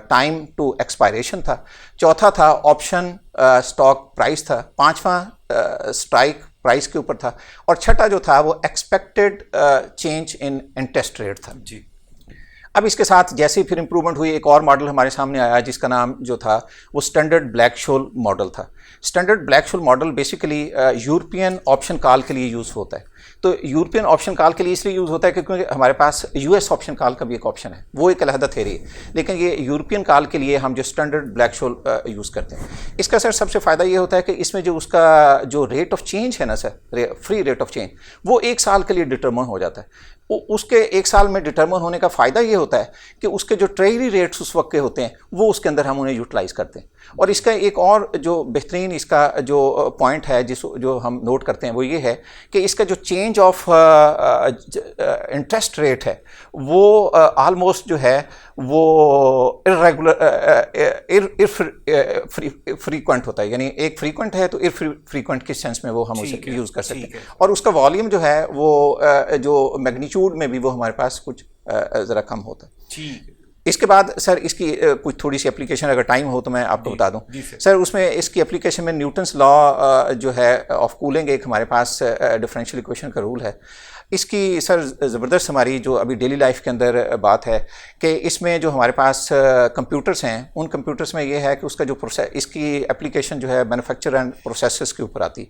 टाइम टू एक्सपायरेशन था, चौथा था ऑप्शन स्टॉक प्राइस था, पांचवा स्ट्राइक प्राइस के ऊपर था, और छठा जो था वो expected change in interest rate था। जी। अब इसके साथ जैसे ही फिर इम्प्रूवमेंट हुई, एक और मॉडल हमारे सामने आया जिसका नाम जो था वो स्टैंडर्ड ब्लैक शोल मॉडल था। Standard Black Scholes model basically European option call के लिए यूज़ होता है। तो यूरोपियन ऑप्शन कॉल के लिए इसलिए यूज़ होता है क्योंकि हमारे पास यूएस ऑप्शन कॉल का भी एक ऑप्शन है, वो एक अलहदा थ्योरी है, लेकिन ये यूरोपियन कॉल के लिए हम जो स्टैंडर्ड ब्लैक शोल यूज़ करते हैं। इसका सर सबसे फ़ायदा ये होता है कि इसमें जो उसका जो रेट ऑफ चेंज है ना sir, free rate of change, वो 1 साल के लिए डिटरमिन हो जाता है। उसके 1 साल में डिटरमिन होने का फ़ायदा ये होता है कि उसके जो ट्रेजरी रेट्स उस वक्त के होते हैं वो उसके अंदर हम उन्हें यूटिलाइज़ करते हैं। और इसका एक और जो बेहतरीन इसका जो पॉइंट है जो हम नोट करते हैं वो ये है कि इसका जो चेंज ऑफ इंटरेस्ट रेट है वो ऑलमोस्ट जो है वो फ्रीक्वेंट होता है, यानी एक फ्रीक्वेंट है तो फ्रीक्वेंट के सेंस में वो हम उसे यूज़ कर सकते हैं। और उसका वॉल्यूम जो है वो जो मैग्नीट्यूड में भी वो हमारे पास कुछ ज़रा कम होता है। ठीक। इसके बाद सर इसकी कुछ थोड़ी सी एप्लीकेशन अगर टाइम हो तो मैं आपको बता दूं सर। उसमें इसकी एप्लीकेशन में न्यूटन्स लॉ जो है ऑफ कूलिंग एक हमारे पास डिफरेंशियल इक्वेशन का रूल है। इसकी सर ज़बरदस्त हमारी जो अभी डेली लाइफ के अंदर बात है कि इसमें जो हमारे पास कंप्यूटर्स हैं उन कंप्यूटर्स में ये है कि उसका जो इसकी एप्लीकेशन जो है मैन्युफैक्चर एंड प्रोसेसर्स के ऊपर आती।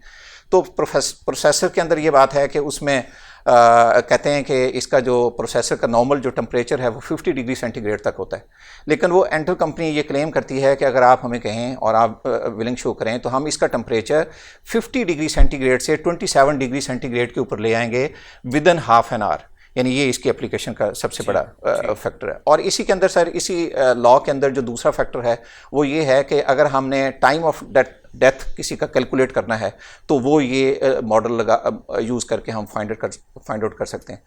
तो प्रोसेसर के अंदर ये बात है कि उसमें कहते हैं कि इसका जो प्रोसेसर का नॉर्मल जो टेम्परेचर है वो 50 डिग्री सेंटीग्रेड तक होता है, लेकिन वो एंटेल कंपनी ये क्लेम करती है कि अगर आप हमें कहें और आप विलिंग शो करें तो हम इसका टेम्परेचर 50 डिग्री सेंटीग्रेड से 27 डिग्री सेंटीग्रेड के ऊपर ले आएंगे with in half an hour. यानी ये इसकी एप्लीकेशन का सबसे बड़ा फैक्टर है। और इसी के अंदर सर इसी लॉ के अंदर जो दूसरा फैक्टर है वो ये है कि अगर हमने टाइम ऑफ डेथ किसी का कैलकुलेट करना है तो वो ये मॉडल यूज़ करके हम फाइंड आउट कर सकते हैं।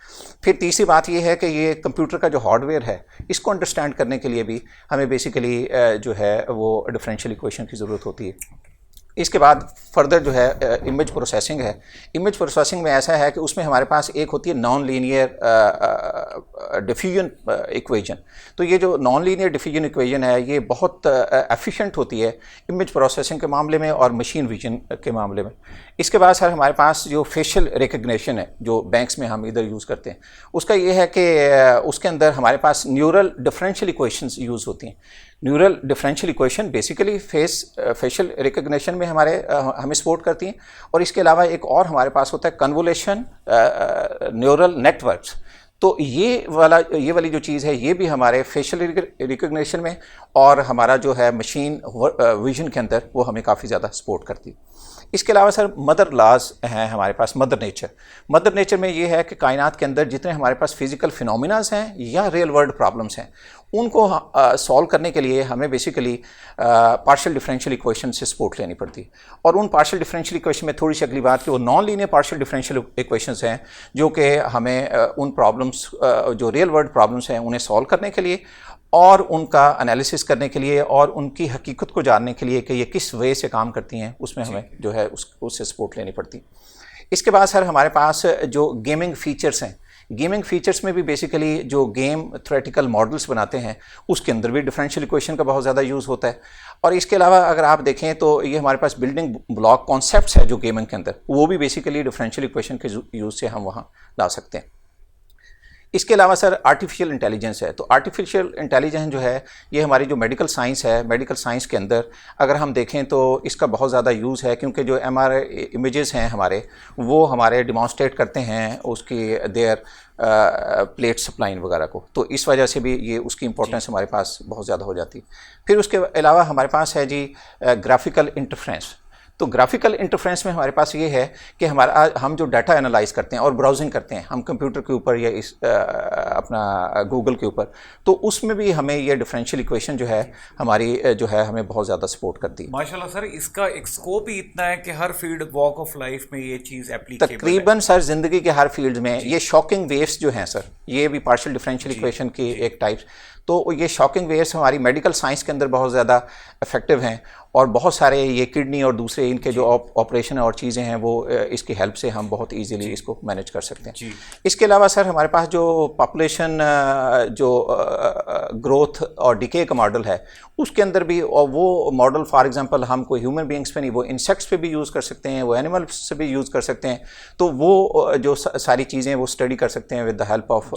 फिर तीसरी बात ये है कि ये कंप्यूटर का जो हार्डवेयर है इसको अंडरस्टैंड करने के लिए भी हमें बेसिकली जो है वो डिफरेंशियल इक्वेशन की ज़रूरत होती है। इसके बाद फर्दर जो है इमेज प्रोसेसिंग है। इमेज प्रोसेसिंग में ऐसा है कि उसमें हमारे पास एक होती है नॉन लीनियर डिफ्यूजन इक्वेशन। तो ये जो नॉन लीनियर डिफ्यूजन इक्वेशन है ये बहुत एफिशिएंट होती है इमेज प्रोसेसिंग के मामले में और मशीन विजन के मामले में। इसके बाद सर हमारे पास जो फेशियल रिकग्निशन है जो बैंक्स में हम इधर यूज़ करते हैं उसका ये है कि उसके अंदर हमारे पास न्यूरल डिफरेंशियल इक्वेशंस यूज़ होती हैं। Neural differential equation basically facial recognition में हमें सपोर्ट करती हैं। और इसके अलावा एक और हमारे पास होता है कन्वोल्यूशन न्यूरल नेटवर्क्स। तो ये वाली जो चीज़ है ये भी हमारे फेशियल रिकग्निशन में और हमारा जो है मशीन विजन के अंदर वो हमें काफ़ी ज़्यादा सपोर्ट करती है। इसके अलावा सर मदर लॉज हैं हमारे पास। मदर नेचर में ये है कि कायनात के अंदर जितने हमारे पास फिज़िकल फिनोमिनाज हैं या रियल वर्ल्ड प्रॉब्लम्स हैं उनको सॉल्व करने के लिए हमें बेसिकली पार्शियल डिफरेंशियल इक्वेशन से सपोर्ट लेनी पड़ती है। और उन पार्शियल डिफरेंशियल इक्वेशन में थोड़ी सी अगली बात कि वो non linear partial differential equations हैं जो कि हमें उन प्रॉब्लम्स जो रियल वर्ल्ड प्रॉब्लम्स हैं उन्हें सॉल्व करने के लिए और उनका एनालिसिस करने के लिए और उनकी हकीकत को जानने के लिए कि ये किस वे से काम करती हैं उसमें हमें जो है उससे सपोर्ट लेनी पड़ती। इसके बाद सर हमारे पास जो गेमिंग फीचर्स हैं, गेमिंग फीचर्स में भी बेसिकली जो गेम थ्योरेटिकल मॉडल्स बनाते हैं उसके अंदर भी डिफरेंशियल इक्वेशन का बहुत ज़्यादा यूज़ होता है। और इसके अलावा अगर आप देखें तो ये हमारे पास बिल्डिंग ब्लॉक कॉन्सेप्ट्स है जो गेमिंग के अंदर वो भी बेसिकली डिफरेंशियल इक्वेशन के यूज़ से हम वहाँ ला सकते हैं। इसके अलावा सर आर्टिफिशियल इंटेलिजेंस है। तो आर्टिफिशियल इंटेलिजेंस जो है ये हमारी जो मेडिकल साइंस है, मेडिकल साइंस के अंदर अगर हम देखें तो इसका बहुत ज़्यादा यूज़ है क्योंकि जो MRI इमेजेस हैं हमारे वो हमारे डिमॉन्स्ट्रेट करते हैं उसकी देयर प्लेट सप्लाइन वगैरह को। तो इस वजह से भी ये उसकी इंपॉर्टेंस हमारे पास बहुत ज़्यादा हो जाती है। फिर उसके अलावा हमारे पास है जी ग्राफिकल इंटरफ्रेंस। तो ग्राफिकल इंटरफेरेंस में हमारे पास ये है कि हम जो डाटा एनालाइज करते हैं और ब्राउजिंग करते हैं हम कंप्यूटर के ऊपर या अपना गूगल के ऊपर, तो उसमें भी हमें ये डिफरेंशियल इक्वेशन जो है हमारी जो है हमें बहुत ज़्यादा सपोर्ट करती है। माशाल्लाह सर, इसका एक स्कोप ही इतना है कि हर फील्ड वॉक ऑफ लाइफ में ये चीज़ एप्लीकेबल है। तकरीबन सर ज़िंदगी के हर फील्ड में ये शॉकिंग वेव्स जो हैं सर, ये भी पार्शियल डिफरेंशियल इक्वेशन की एक टाइप, तो ये शॉकिंग वेव्स हमारी मेडिकल साइंस के अंदर बहुत ज़्यादा इफेक्टिव हैं और बहुत सारे ये किडनी और दूसरे इनके जो ऑपरेशन और चीज़ें हैं वो इसकी हेल्प से हम बहुत इजीली इसको मैनेज कर सकते हैं। इसके अलावा सर हमारे पास जो पॉपुलेशन जो ग्रोथ और डिके का मॉडल है उसके अंदर भी, और वो मॉडल फॉर एग्जांपल हम कोई ह्यूमन बीइंग्स पे नहीं, वो इंसेक्ट्स पे भी यूज़ कर सकते हैं, वो एनिमल्स से भी यूज़ कर सकते हैं, तो वो जो सारी चीज़ें वो स्टडी कर सकते हैं with the help of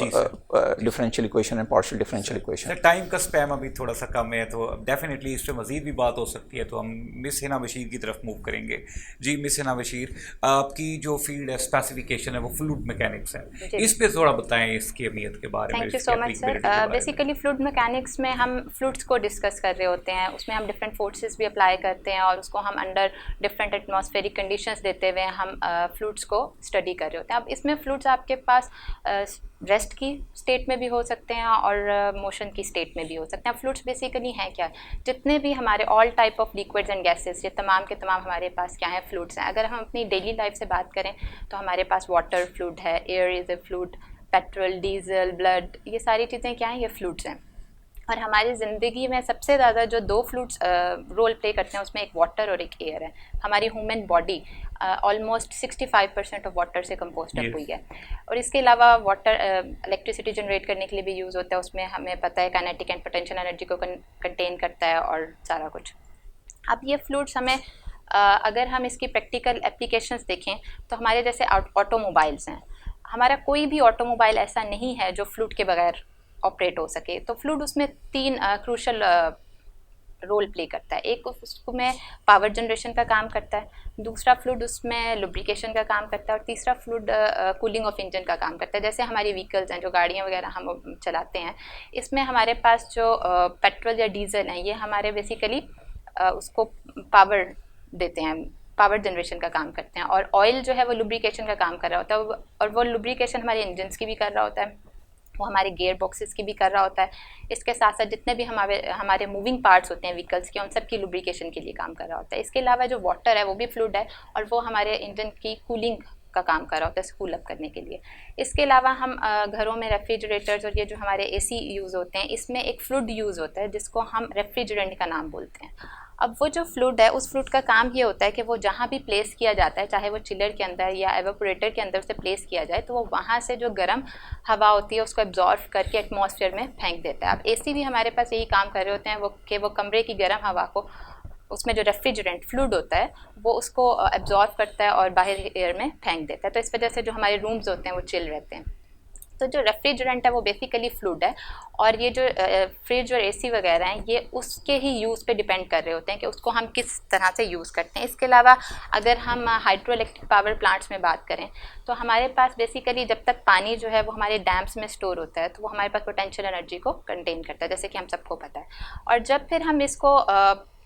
differential equation and partial differential equation. Sir time का स्पैम अभी थोड़ा सा कम है, तो डेफिनेटली इस पर मज़ीद भी बात हो सकती है, तो हम मिस हिना बशीर की तरफ मूव करेंगे। जी मिस हिना बशीर, आपकी जो फील्ड है स्पेसिफिकेशन है वो फ्लूइड मैकेनिक्स है, इस पे थोड़ा बताएं इसकी अहमियत के बारे में। Thank you so much sir. Basically fluid mechanics में हम फ्लूइड्स को डिस्कस कर रहे होते हैं, उसमें हम डिफरेंट फोर्सेस भी अप्लाई करते हैं और उसको हम अंडर डिफरेंट एटमॉस्फेरिक कंडीशंस देते हुए हम फ्लूइड्स को स्टडी कर रहे होते हैं। अब इसमें फ्लूइड्स आपके पास रेस्ट की स्टेट में भी हो सकते हैं और मोशन की स्टेट में भी हो सकते हैं। फ्लूइड्स बेसिकली हैं क्या, जितने भी हमारे all type of liquids and gases, ये तमाम के तमाम हमारे पास क्या है, फ्लूइड्स हैं। अगर हम अपनी डेली लाइफ से बात करें तो हमारे पास वाटर फ्लूइड है, air is a fluid, petrol, diesel, blood, ये सारी चीज़ें क्या हैं, ये फ्लूइड्स हैं। और हमारी ज़िंदगी में सबसे ज़्यादा जो दो फ्लूइड्स रोल प्ले करते हैं उसमें एक वाटर और एक एयर है। हमारी human body almost 65% of water से कंपोस्ट हुई है। और इसके अलावा वाटर इलेक्ट्रिसिटी जनरेट करने के लिए भी यूज़ होता है, उसमें हमें पता है काइनेटिक एंड पोटेंशियल एनर्जी को कंटेन करता है और सारा कुछ। अब ये फ्लूइड्स हमें अगर हम इसकी प्रैक्टिकल एप्लीकेशंस देखें तो हमारे जैसे ऑटोमोबाइल्स हैं, हमारा कोई भी ऑटोमोबाइल ऐसा नहीं है जो फ्लूइड के बगैर ऑपरेट हो सके। तो फ्लूइड उसमें तीन क्रूशल रोल प्ले करता है। एक उसमें पावर जनरेशन का काम करता है, दूसरा फ्लूइड उसमें लुब्रिकेशन का काम करता है और तीसरा फ्लूइड कूलिंग ऑफ इंजन का काम करता है। जैसे हमारी व्हीकल्स हैं, जो गाड़ियाँ वगैरह हम चलाते हैं, इसमें हमारे पास जो पेट्रोल या डीजल हैं ये हमारे बेसिकली उसको पावर देते हैं, पावर जनरेशन का काम करते हैं। और ऑयल जो है वो लुब्रिकेशन का काम कर रहा होता है और वो लुब्रिकेशन हमारे इंजन्स की भी कर रहा होता है, वो हमारे गियर बॉक्सेस की भी कर रहा होता है। इसके साथ साथ जितने भी हमारे मूविंग पार्ट्स होते हैं व्हीकल्स के, उन सब की लुब्रिकेशन के लिए काम कर रहा होता है। इसके अलावा जो वाटर है वो भी फ्लूइड है और वो हमारे इंजन की कूलिंग का काम कर रहा होता है, कूल अप करने के लिए। इसके अलावा हम घरों में रेफ्रिजरेटर्स और ये जो हमारे एसी यूज़ होते हैं, इसमें एक फ्लूइड यूज़ होता है जिसको हम रेफ्रिजरेंट का नाम बोलते हैं। अब वो जो फ्लूइड है, उस फ्लूइड का काम ये होता है कि वो जहाँ भी प्लेस किया जाता है, चाहे वो चिलर के अंदर या एवापोरेटर के अंदर उसे प्लेस किया जाए, तो वो वहाँ से जो गर्म हवा होती है उसको एब्जॉर्व करके एटमॉस्फेयर में फेंक देता है। अब एसी भी हमारे पास यही काम कर रहे होते हैं वो कमरे की गर्म हवा को, उसमें जो रेफ्रिजरेंट फ्लूइड होता है वो उसको एब्जॉर्व करता है और बाहर एयर में फेंक देता है। तो इस वजह से जो हमारे रूम्स होते हैं वो चिल रहते हैं। तो जो रेफ्रिजरेंट है वो बेसिकली फ्लूइड है और ये जो फ्रिज और एसी वगैरह हैं ये उसके ही यूज़ पे डिपेंड कर रहे होते हैं कि उसको हम किस तरह से यूज़ करते हैं। इसके अलावा अगर हम हाइड्रो इलेक्ट्रिक पावर प्लांट्स में बात करें तो हमारे पास बेसिकली जब तक पानी जो है वो हमारे डैम्स में स्टोर होता है तो वो हमारे पास पोटेंशियल एनर्जी को कंटेन करता है, जैसे कि हम सबको पता है। और जब फिर हम इसको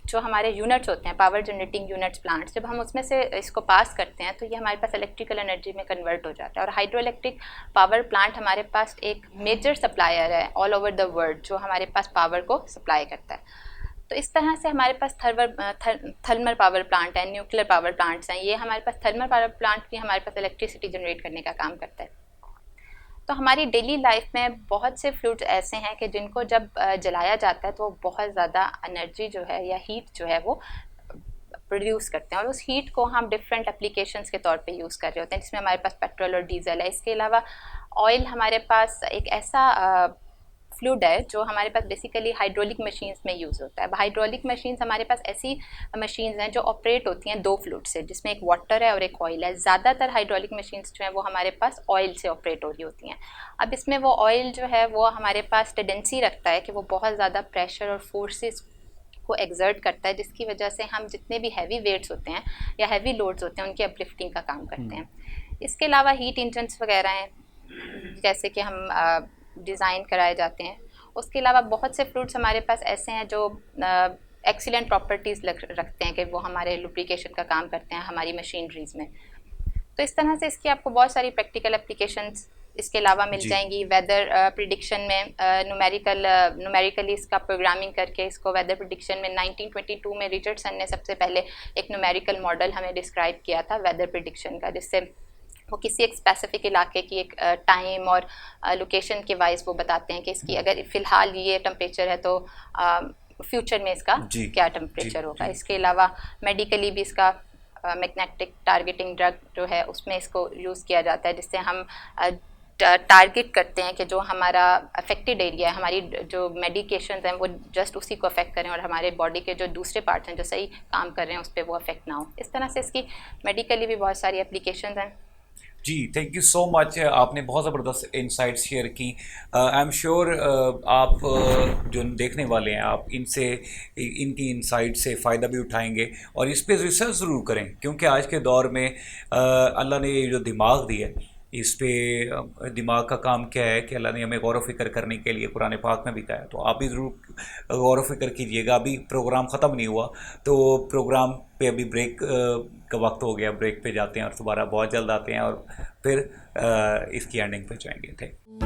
जो हमारे यूनिट्स होते हैं, पावर जनरेटिंग यूनिट्स, प्लांट्स, जब हम उसमें से इसको पास करते हैं तो ये हमारे पास इलेक्ट्रिकल एनर्जी में कन्वर्ट हो जाता है। और हाइड्रो इलेक्ट्रिक पावर प्लांट हमारे पास एक मेजर सप्लायर है ऑल ओवर द वर्ल्ड जो हमारे पास पावर को सप्लाई करता है। तो इस तरह से हमारे पास थर्मल पावर प्लांट है, न्यूक्लियर पावर प्लांट्स हैं। ये हमारे पास थर्मल पावर प्लांट भी हमारे पास इलेक्ट्रिसिटी जनरेट करने का काम करता है। तो हमारी डेली लाइफ में बहुत से फ्लूइड्स ऐसे हैं कि जिनको जब जलाया जाता है तो वो बहुत ज़्यादा एनर्जी जो है या हीट जो है वो प्रोड्यूस करते हैं और उस हीट को हम डिफरेंट एप्लीकेशंस के तौर पे यूज़ कर रहे होते हैं, जिसमें हमारे पास पेट्रोल और डीजल है। इसके अलावा ऑयल हमारे पास एक ऐसा फ्लूइड है जो हमारे पास बेसिकली हाइड्रोलिक मशीन्स में यूज़ होता है। हाइड्रोलिक मशीन्स हमारे पास ऐसी मशीन्स हैं जो ऑपरेट होती हैं दो फ्लूइड से, जिसमें एक वाटर है और एक ऑयल है। ज़्यादातर हाइड्रोलिक मशीन्स जो हैं वो हमारे पास ऑयल से ऑपरेट हो रही होती हैं। अब इसमें वो ऑयल जो है वो हमारे पास टेंडेंसी रखता है कि वो बहुत ज़्यादा प्रेशर और फोर्सेस को एग्जर्ट करता है, जिसकी वजह से हम जितने भी हैवी वेट्स होते हैं या हैवी लोड्स होते हैं उनकी अपलिफ्टिंग का काम करते हैं। इसके अलावा हीट इंजन्स वगैरह हैं जैसे कि हम डिज़ाइन कराए जाते हैं। उसके अलावा बहुत से फ्लूइड्स हमारे पास ऐसे हैं जो एक्सीलेंट प्रॉपर्टीज़ रखते हैं कि वो हमारे लुब्रिकेशन का काम करते हैं हमारी मशीनरीज़ में। तो इस तरह से इसकी आपको बहुत सारी प्रैक्टिकल एप्लीकेशंस इसके अलावा मिल जाएंगी। वेदर प्रिडिक्शन में न्यूमेरिकली इसका प्रोग्रामिंग करके इसको वेदर प्रिडिक्शन में 1922 में रिचर्डसन ने सबसे पहले एक न्यूमेरिकल मॉडल हमें डिस्क्राइब किया था वेदर प्रिडिक्शन का, जिससे वो किसी एक स्पेसिफिक इलाके की एक टाइम और लोकेशन के वाइज वो बताते हैं कि इसकी अगर फ़िलहाल ये टेम्परेचर है तो फ्यूचर में इसका क्या टेम्परेचर होगा। इसके अलावा मेडिकली भी इसका मैग्नेटिक टारगेटिंग ड्रग जो है उसमें इसको यूज़ किया जाता है, जिससे हम टारगेट करते हैं कि जो हमारा अफेक्टेड एरिया है, हमारी जो मेडिकेशंस हैं वो जस्ट उसी को अफेक्ट करें और हमारे बॉडी के जो दूसरे पार्ट्स हैं जो सही काम कर रहे हैं उस पर वो अफेक्ट ना हो। इस तरह से इसकी मेडिकली भी बहुत सारी एप्लीकेशंस हैं। जी, थैंक यू सो मच। आपने बहुत ज़बरदस्त इंसाइट्स शेयर की। आई एम श्योर आप जो देखने वाले हैं आप इनसे इनकी इंसाइट से फ़ायदा भी उठाएंगे और इस पे रिसर्च ज़रूर करें, क्योंकि आज के दौर में अल्लाह ने जो दिमाग दिया है इस पे दिमाग का काम क्या है कि अल्लाह ने हमें गौर व फिक्र करने के लिए कुरान पाक में भी कहा है। तो आप भी ज़रूर गौर व फिक्र कीजिएगा। अभी प्रोग्राम ख़त्म नहीं हुआ तो प्रोग्राम पे अभी ब्रेक का वक्त हो गया, ब्रेक पे जाते हैं और दोबारा बहुत जल्द आते हैं और फिर इसकी एंडिंग पे जाएंगे। थे